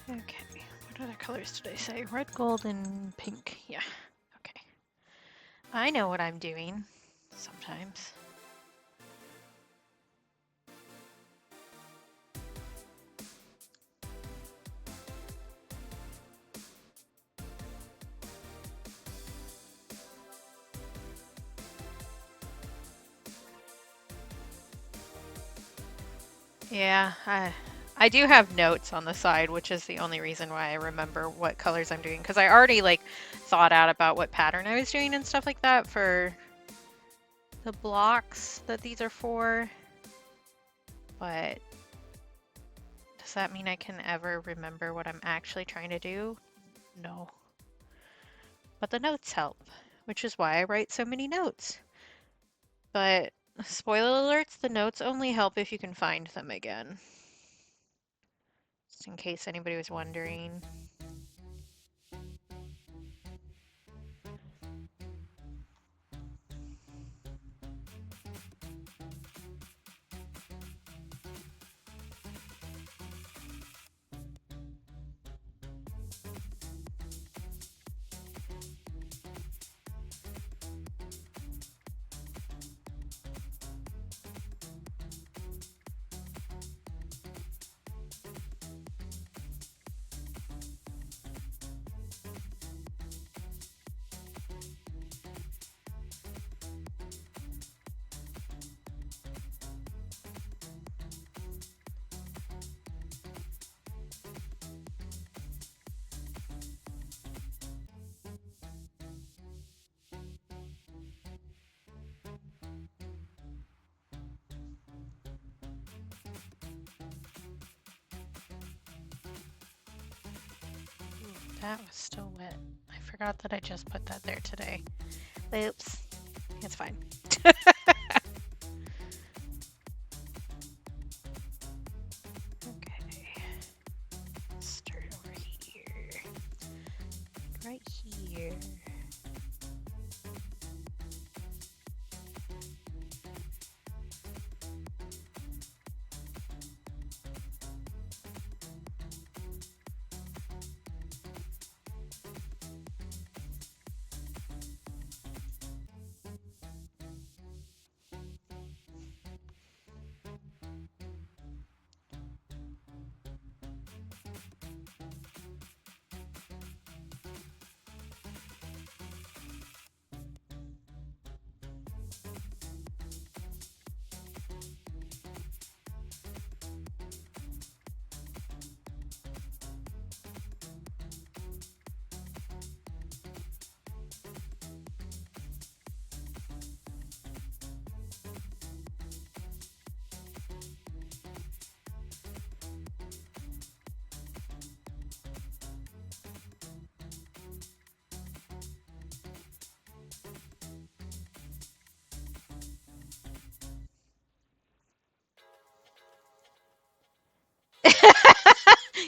Okay, what other colors did I say? Red, gold, and pink. Yeah, okay. I know what I'm doing sometimes. Yeah, I do have notes on the side, which is the only reason why I remember what colors I'm doing, because I already like thought out about what pattern I was doing and stuff like that for the blocks that these are for. But does that mean I can ever remember what I'm actually trying to do? No. But the notes help, which is why I write so many notes. But spoiler alerts, the notes only help if you can find them again. Just in case anybody was wondering. That was still wet. I forgot that I just put that there today. Oops. It's fine. Okay. Start over here. Right here.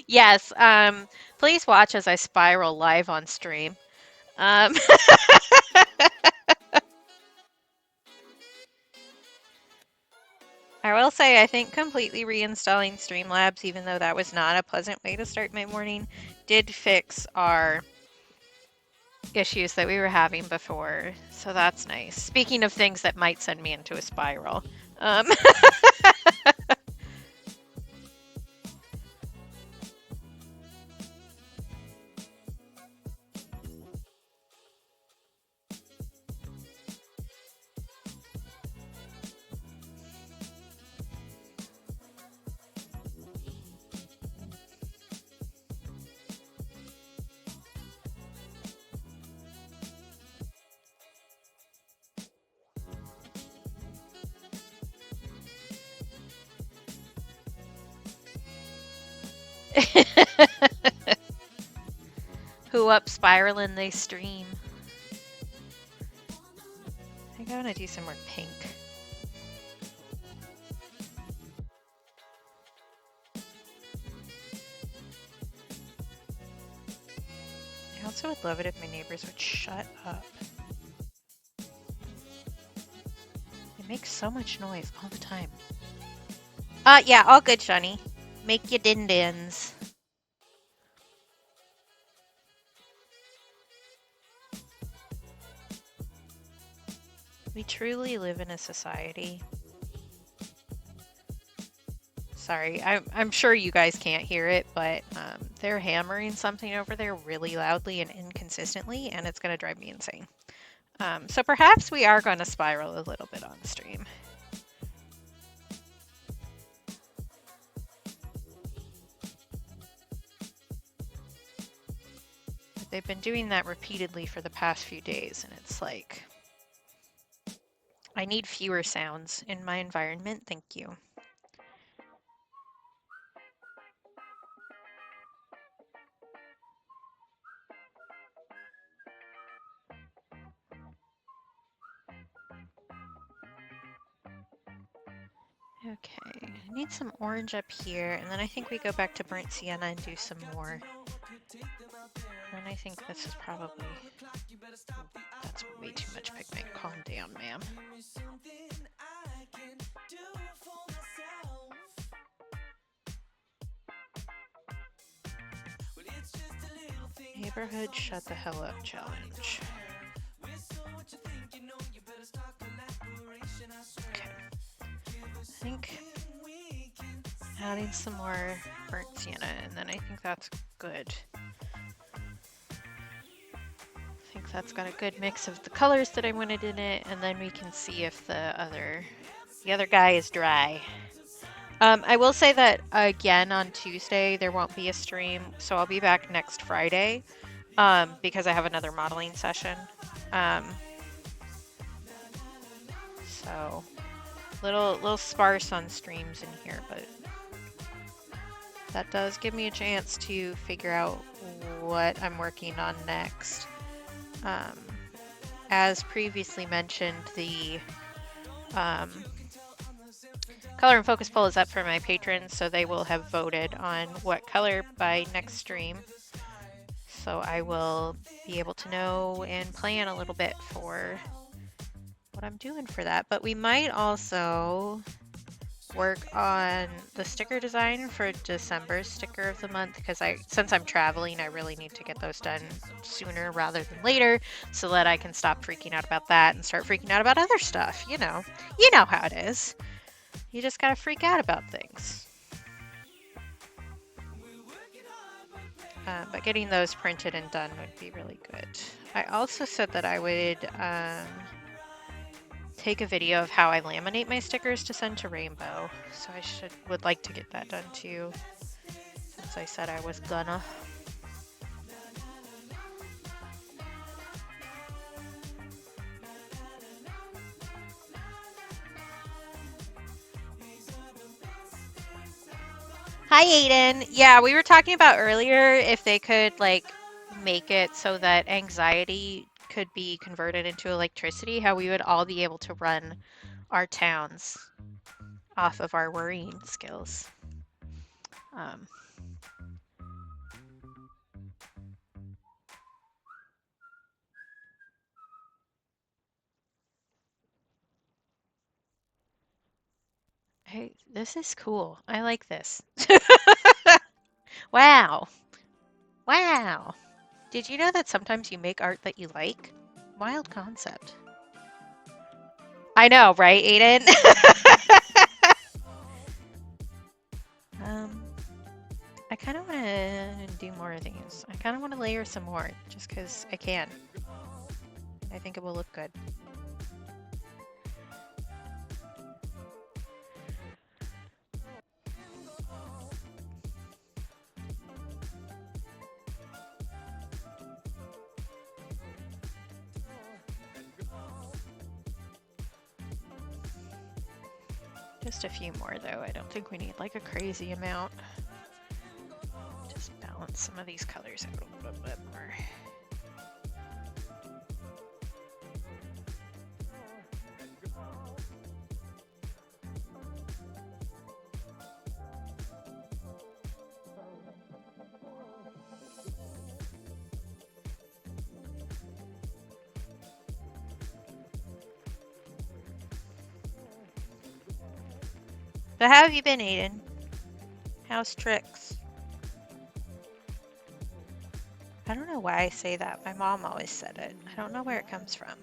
Yes, please watch as I spiral live on stream. Um, I will say I think completely reinstalling Streamlabs, even though that was not a pleasant way to start my morning, did fix our issues that we were having before. So that's nice. Speaking of things that might send me into a spiral. Um, Who up spiraling they stream. I think I want to do some more pink. I also would love it if my neighbors would shut up. They make so much noise all the time. Yeah, all good, Shani. Make your din-dins. We truly live in a society. Sorry, I'm sure you guys can't hear it, but they're hammering something over there really loudly and inconsistently, and it's going to drive me insane. So perhaps we are going to spiral a little bit on stream. But they've been doing that repeatedly for the past few days, and it's like, I need fewer sounds in my environment, thank you. Okay, I need some orange up here, and then I think we go back to burnt sienna and do some more. And I think this is probably... That's way too much pigment. Calm down, ma'am. Neighborhood Shut the Hell Up Challenge. Okay. I think adding some more burnt sienna, and then I think that's good. I think that's got a good mix of the colors that I wanted in it, and then we can see if the other guy is dry. I will say that again on Tuesday there won't be a stream, so I'll be back next Friday because I have another modeling session. So little sparse on streams in here, but that does give me a chance to figure out what I'm working on next. As previously mentioned, the color and focus poll is up for my patrons, so they will have voted on what color by next stream. So I will be able to know and plan a little bit for what I'm doing for that. But we might also work on the sticker design for December's sticker of the month, because since I'm traveling, I really need to get those done sooner rather than later so that I can stop freaking out about that and start freaking out about other stuff. You know how it is. You just gotta freak out about things. But getting those printed and done would be really good. I also said that I would take a video of how I laminate my stickers to send to Rainbow. So I would like to get that done too, since I said I was gonna. Hi, Aiden. Yeah, we were talking about earlier if they could like make it so that anxiety could be converted into electricity, how we would all be able to run our towns off of our worrying skills. Hey, this is cool. I like this. Wow. Wow. Did you know that sometimes you make art that you like? Wild concept. I know, right, Aiden? I kind of want to do more of these. I kind of want to layer some more, just because I can. I think it will look good. Just a few more though. I don't think we need like a crazy amount. Just balance some of these colors out a little bit more. So how have you been, Aiden? How's tricks? I don't know why I say that. My mom always said it. I don't know where it comes from.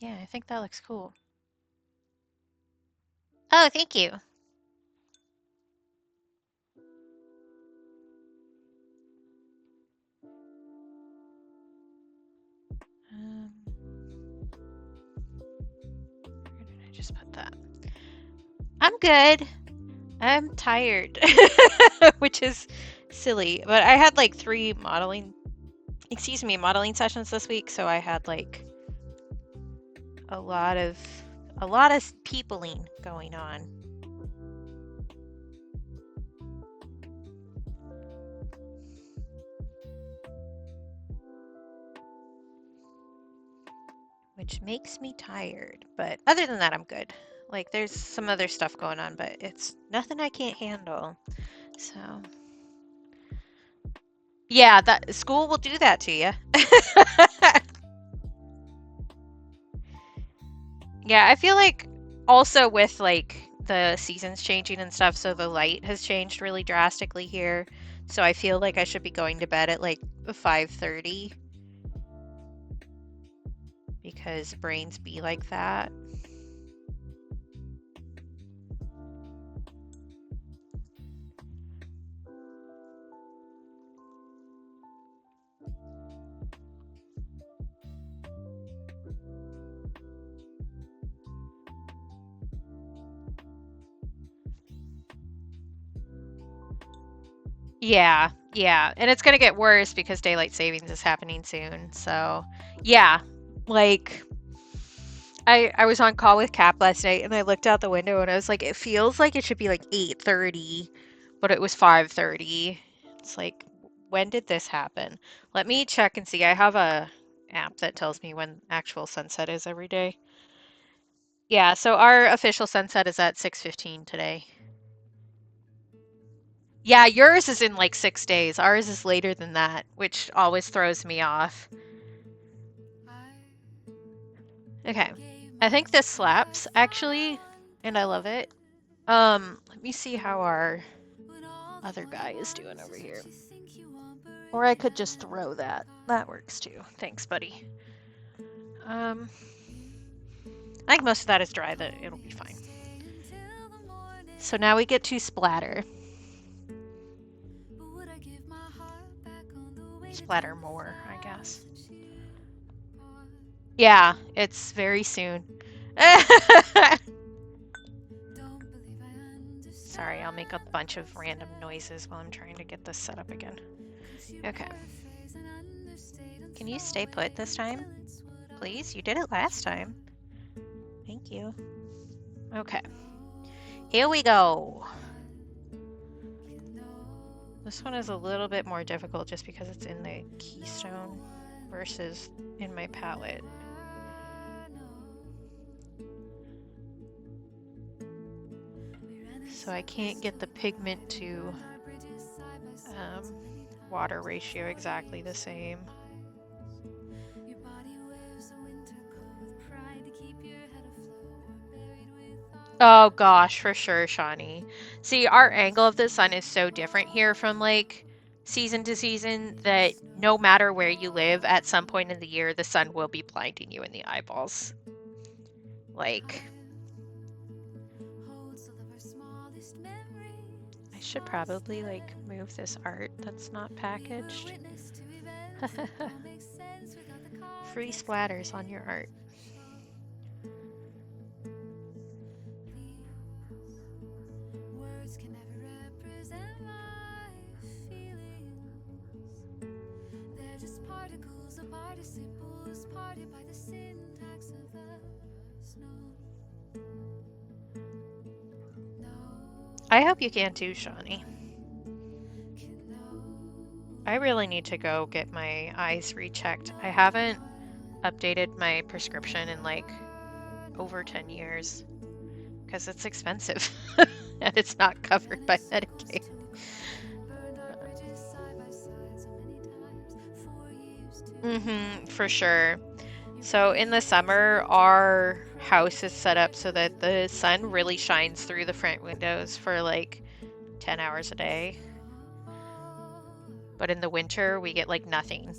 Yeah, I think that looks cool. Oh, thank you. Where did I just put that? I'm good. I'm tired, which is silly. But I had like 3 modeling sessions this week, so I had like a lot of peopling going on. Which makes me tired. But other than that, I'm good. Like, there's some other stuff going on, but it's nothing I can't handle. So, yeah, that school will do that to you. Yeah, I feel like also with like the seasons changing and stuff, so the light has changed really drastically here. So I feel like I should be going to bed at like 5:30 because brains be like that. Yeah, yeah. And it's gonna get worse because daylight savings is happening soon. So, yeah. Like I was on call with Cap last night and I looked out the window and I was like, it feels like it should be like 8:30, but it was 5:30. It's like, when did this happen? Let me check and see. I have a app that tells me when actual sunset is every day. Yeah, so our official sunset is at 6:15 today. Yeah, yours is in like 6 days. Ours is later than that, which always throws me off. Okay. I think this slaps actually, and I love it. Let me see how our other guy is doing over here. Or I could just throw that. That works too. Thanks, buddy. I think most of that is dry, that it'll be fine. So now we get to splatter. Splatter more, I guess. Yeah, it's very soon. Sorry, I'll make a bunch of random noises while I'm trying to get this set up again. Okay. Can you stay put this time? Please? You did it last time. Thank you. Okay. Here we go. This one is a little bit more difficult just because it's in the keystone versus in my palette. So I can't get the pigment to water ratio exactly the same. Oh gosh, for sure, Shawnee. See, our angle of the sun is so different here from like season to season that no matter where you live, at some point in the year, the sun will be blinding you in the eyeballs. Like, I should probably like move this art that's not packaged. Free splatters on your art. I hope you can too, Shawnee. I really need to go get my eyes rechecked. I haven't updated my prescription in like over 10 years because it's expensive and it's not covered by Medicaid. For sure. So in the summer, our house is set up so that the sun really shines through the front windows for like 10 hours a day. But in the winter, we get like nothing.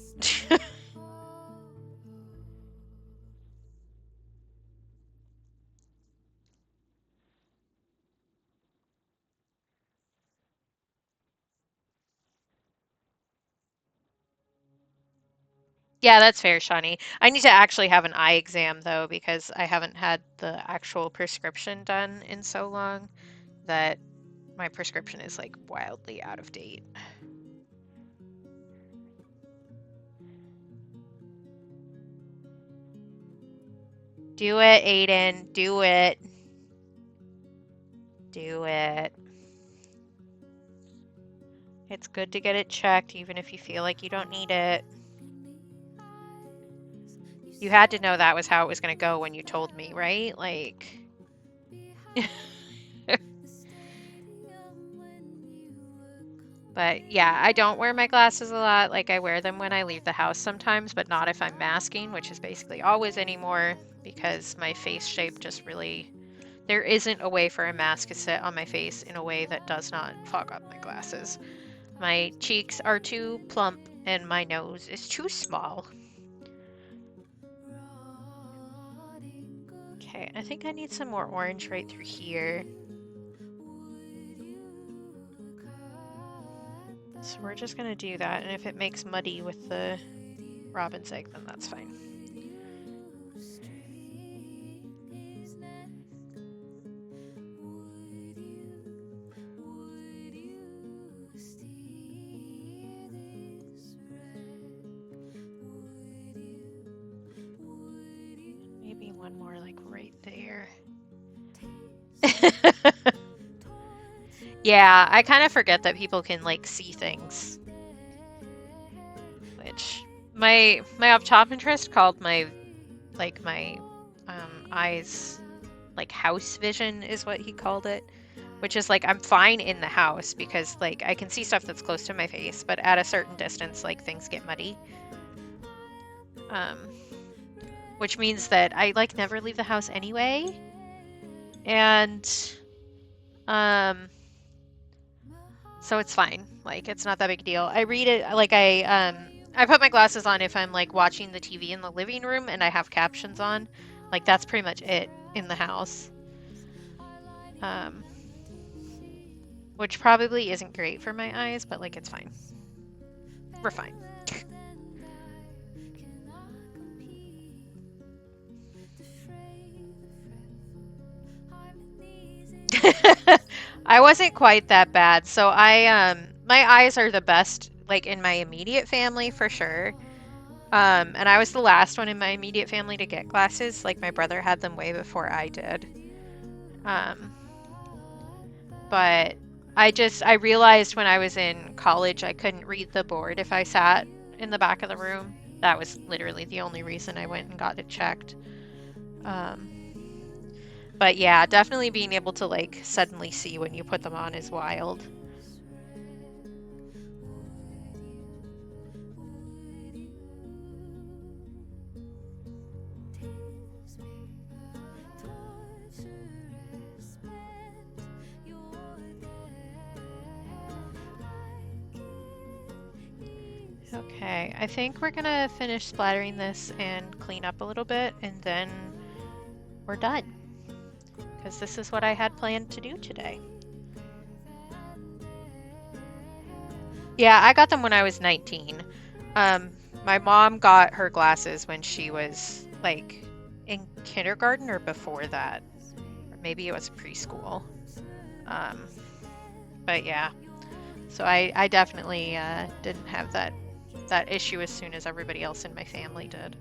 Yeah, that's fair, Shawnee. I need to actually have an eye exam though because I haven't had the actual prescription done in so long that my prescription is like wildly out of date. Do it, Aiden. Do it. Do it. It's good to get it checked even if you feel like you don't need it. You had to know that was how it was going to go when you told me, right? Like, but yeah, I don't wear my glasses a lot. Like, I wear them when I leave the house sometimes, but not if I'm masking, which is basically always anymore because my face shape just really, there isn't a way for a mask to sit on my face in a way that does not fog up my glasses. My cheeks are too plump and my nose is too small. Okay, I think I need some more orange right through here. So we're just gonna do that, and if it makes muddy with the robin's egg, then that's fine. Maybe one more like right there. Yeah, I kind of forget that people can like see things. Which my optometrist called my eyes like house vision is what he called it, which is like I'm fine in the house because like I can see stuff that's close to my face, but at a certain distance like things get muddy. Which means that I like never leave the house anyway. And so it's fine. Like it's not that big a deal. I read it like I put my glasses on if I'm like watching the TV in the living room and I have captions on. Like that's pretty much it in the house. Which probably isn't great for my eyes, but like it's fine. We're fine. I wasn't quite that bad. So my eyes are the best like in my immediate family for sure. And I was the last one in my immediate family to get glasses. Like my brother had them way before I did. But I realized when I was in college I couldn't read the board if I sat in the back of the room. That was literally the only reason I went and got it checked. But yeah, definitely being able to like suddenly see when you put them on is wild. Okay, I think we're gonna finish splattering this and clean up a little bit and then we're done. Because this is what I had planned to do today. Yeah, I got them when I was 19. My mom got her glasses when she was like in kindergarten or before that. Or maybe it was preschool. But yeah. So I definitely didn't have that issue as soon as everybody else in my family did.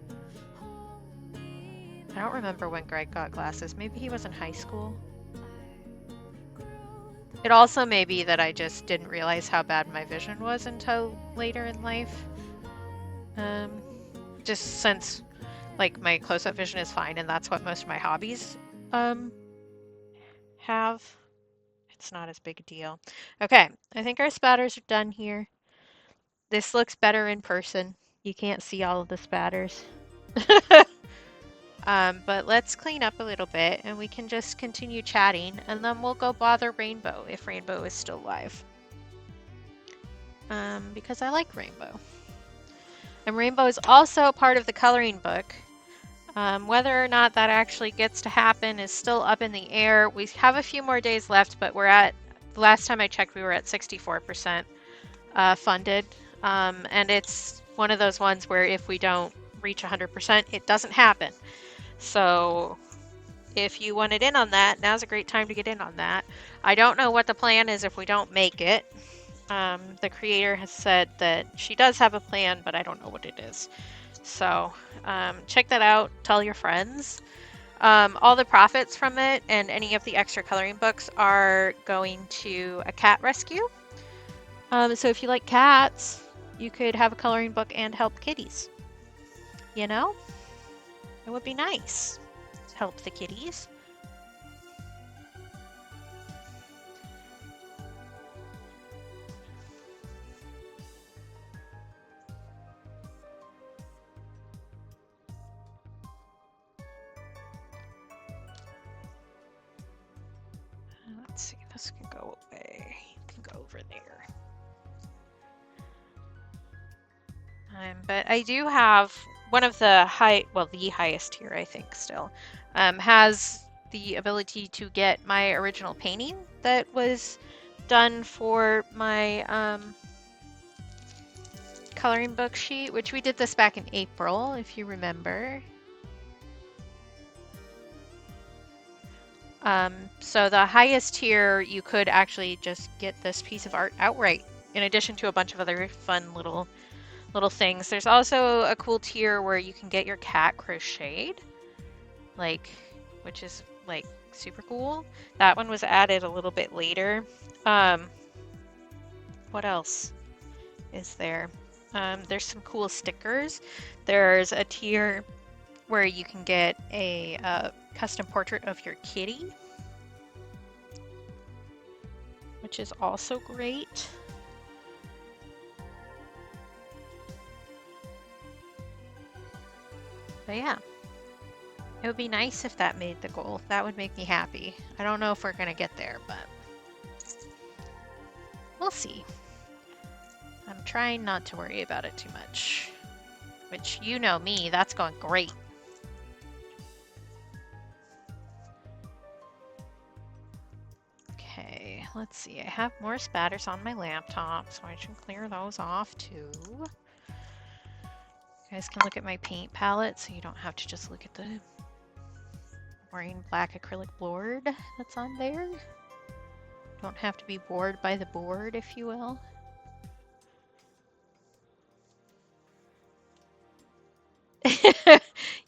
I don't remember when Greg got glasses. Maybe he was in high school. It also may be that I just didn't realize how bad my vision was until later in life. Just since like my close-up vision is fine and that's what most of my hobbies have. It's not as big a deal. Okay, I think our spatters are done here. This looks better in person. You can't see all of the spatters. But let's clean up a little bit and we can just continue chatting and then we'll go bother Rainbow if Rainbow is still live. Because I like Rainbow. And Rainbow is also part of the coloring book. Whether or not that actually gets to happen is still up in the air. We have a few more days left, but the last time I checked, we were at 64% funded. And it's one of those ones where if we don't reach 100%, it doesn't happen. So if you wanted in on that, now's a great time to get in on that. I don't know what the plan is if we don't make it. The creator has said that she does have a plan, but I don't know what it is. So check that out. Tell your friends. All the profits from it and any of the extra coloring books are going to a cat rescue. So if you like cats, you could have a coloring book and help kitties. You know? It would be nice to help the kitties. Let's see, this can go away. It can go over there. But I do have one of the the highest tier, I think, still, has the ability to get my original painting that was done for my coloring book sheet, which we did this back in April, if you remember. So the highest tier, you could actually just get this piece of art outright, in addition to a bunch of other fun little things. There's also a cool tier where you can get your cat crocheted, which is like super cool. That one was added a little bit later. What else is there? There's some cool stickers. There's a tier where you can get a custom portrait of your kitty, which is also great. But yeah, it would be nice if that made the goal. That would make me happy. I don't know if we're gonna get there, but we'll see. I'm trying not to worry about it too much, which, you know me, that's going great. Okay, let's see. I have more spatters on my laptop, so I should clear those off too. You guys can look at my paint palette, so you don't have to just look at the boring black acrylic board that's on there. Don't have to be bored by the board, if you will.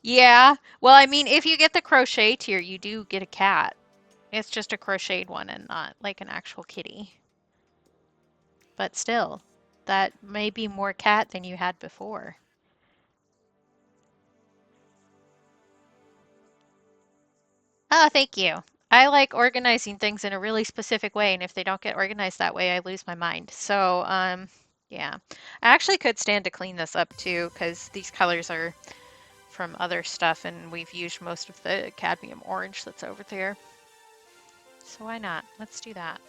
Yeah, well, I mean, if you get the crochet tier, you do get a cat. It's just a crocheted one and not like an actual kitty. But still, that may be more cat than you had before. Oh, thank you. I like organizing things in a really specific way, and if they don't get organized that way, I lose my mind. So, yeah. I actually could stand to clean this up too, because these colors are from other stuff, and we've used most of the cadmium orange that's over there. So why not? Let's do that.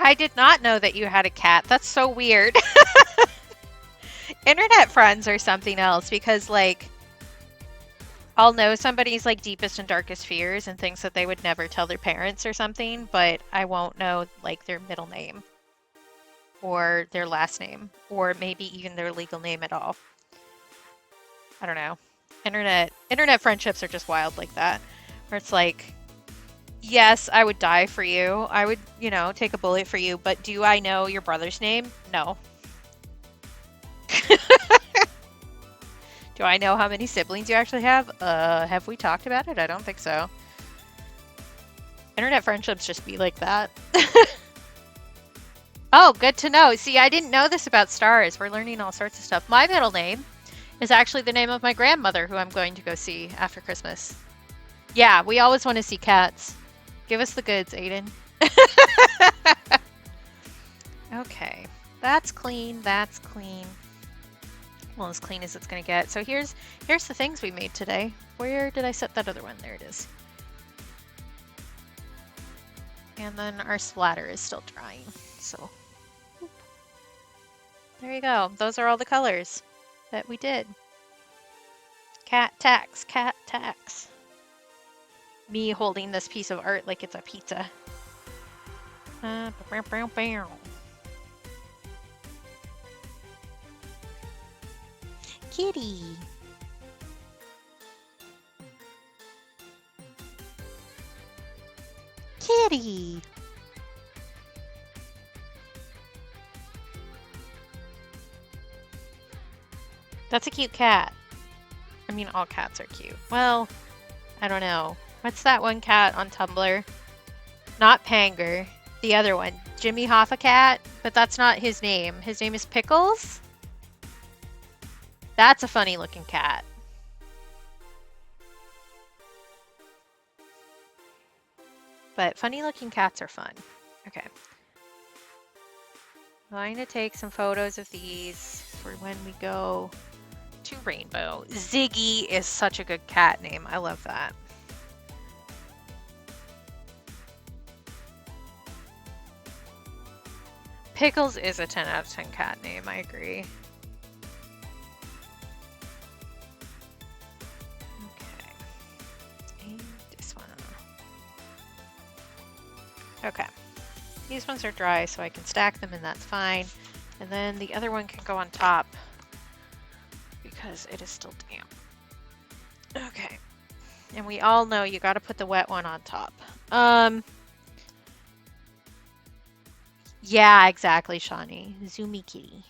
I did not know that you had a cat. That's so weird. Internet friends or something else, because like I'll know somebody's like deepest and darkest fears and things that they would never tell their parents or something, but I won't know like their middle name or their last name or maybe even their legal name at all. I don't know. Internet friendships are just wild like that, where it's like, yes, I would die for you. I would, you know, take a bullet for you, but do I know your brother's name? No. Do I know how many siblings you actually have? Have we talked about it? I don't think so. Internet friendships just be like that. Oh, good to know. See, I didn't know this about stars. We're learning all sorts of stuff. My middle name is actually the name of my grandmother, who I'm going to go see after Christmas. Yeah, we always want to see cats. Give us the goods, Aiden. Okay, that's clean, that's clean. Well, as clean as it's gonna get. So here's the things we made today. Where did I set that other one? There it is. And then our splatter is still drying. So there you go. Those are all the colors that we did. Cat tax, cat tax. Me holding this piece of art like it's a pizza. Kitty. Kitty. That's a cute cat. I mean, all cats are cute. Well, I don't know. What's that one cat on Tumblr? Not Panger. The other one. Jimmy Hoffa Cat? But that's not his name. His name is Pickles? That's a funny looking cat. But funny looking cats are fun. Okay. I'm going to take some photos of these for when we go to Rainbow. Ziggy is such a good cat name. I love that. Pickles is a 10 out of 10 cat name. I agree. Okay. And this one. Okay. These ones are dry, so I can stack them, and that's fine. And then the other one can go on top because it is still damp. Okay. And we all know you got to put the wet one on top. Yeah, exactly, Shawnee. Zoomy kitty.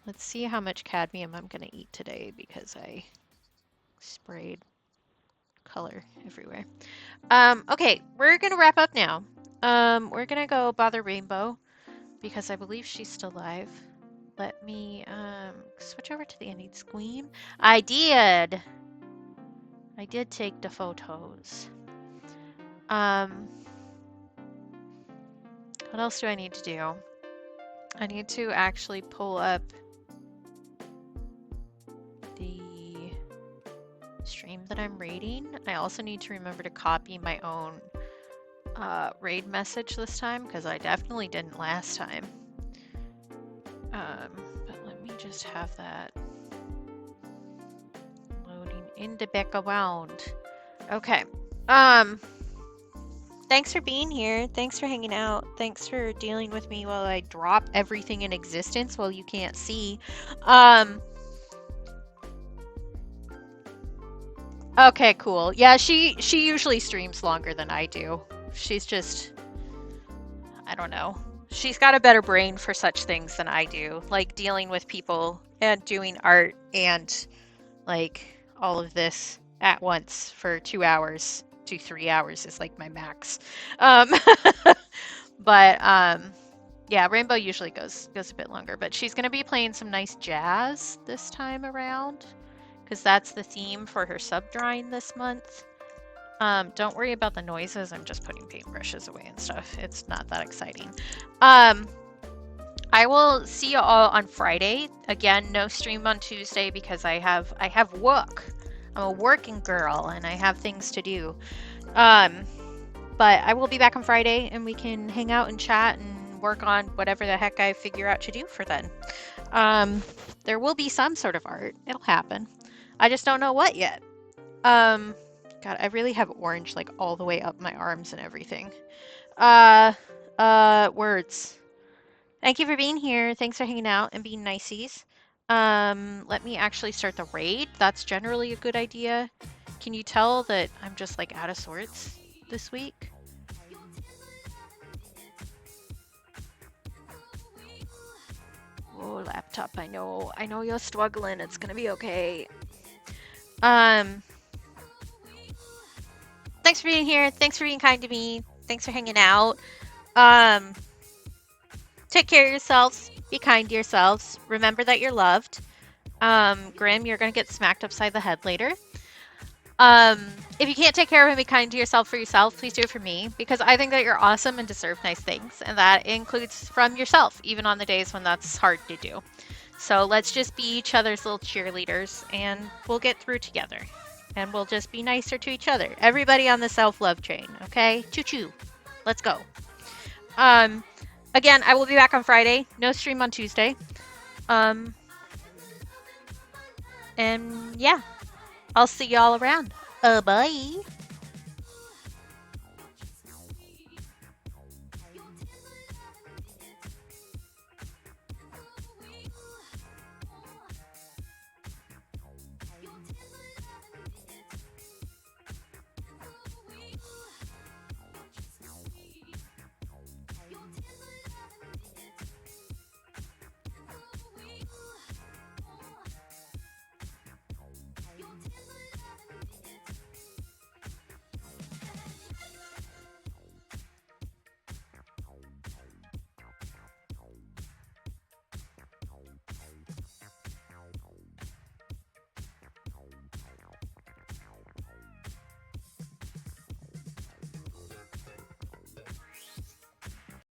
Let's see how much cadmium I'm going to eat today because I sprayed color everywhere. Okay, we're going to wrap up now. We're going to go bother Rainbow because I believe she's still alive. Let me switch over to the Ending Screen. I did take the photos. What else do I need to do? I need to actually pull up the stream that I'm raiding. I also need to remember to copy my own raid message this time because I definitely didn't last time. But let me just have that loading into back around. Okay. Thanks for being here. Thanks for hanging out. Thanks for dealing with me while I drop everything in existence while you can't see. Okay, cool. Yeah, she usually streams longer than I do. She's just, I don't know. She's got a better brain for such things than I do. Like dealing with people and doing art and like all of this at once for 2 hours. 3 hours is like my max. But yeah, Rainbow usually goes a bit longer, but she's gonna be playing some nice jazz this time around because that's the theme for her sub drawing this month. Don't worry about the noises. I'm just putting paintbrushes away and stuff. It's not that exciting. I will see you all on Friday. Again, no stream on Tuesday because I have work. I'm a working girl and I have things to do. But I will be back on Friday and we can hang out and chat and work on whatever the heck I figure out to do for then. There will be some sort of art. It'll happen. I just don't know what yet. God, I really have orange like all the way up my arms and everything. Words. Thank you for being here. Thanks for hanging out and being niceies. Let me actually start the raid. That's generally a good idea. Can you tell that I'm just like out of sorts this week? Oh, laptop, I know you're struggling. It's gonna be okay. Thanks for being here. Thanks for being kind to me. Thanks for hanging out. Take care of yourselves. Be kind to yourselves. Remember that you're loved. Grim, you're gonna get smacked upside the head later. If you can't take care of and be kind to yourself for yourself, please do it for me, because I think that you're awesome and deserve nice things, and that includes from yourself, even on the days when that's hard to do. So let's just be each other's little cheerleaders and we'll get through together. And we'll just be nicer to each other. Everybody on the self-love train, okay? Choo-choo. Let's go. Again, I will be back on Friday. No stream on Tuesday. And yeah, I'll see y'all around. Bye.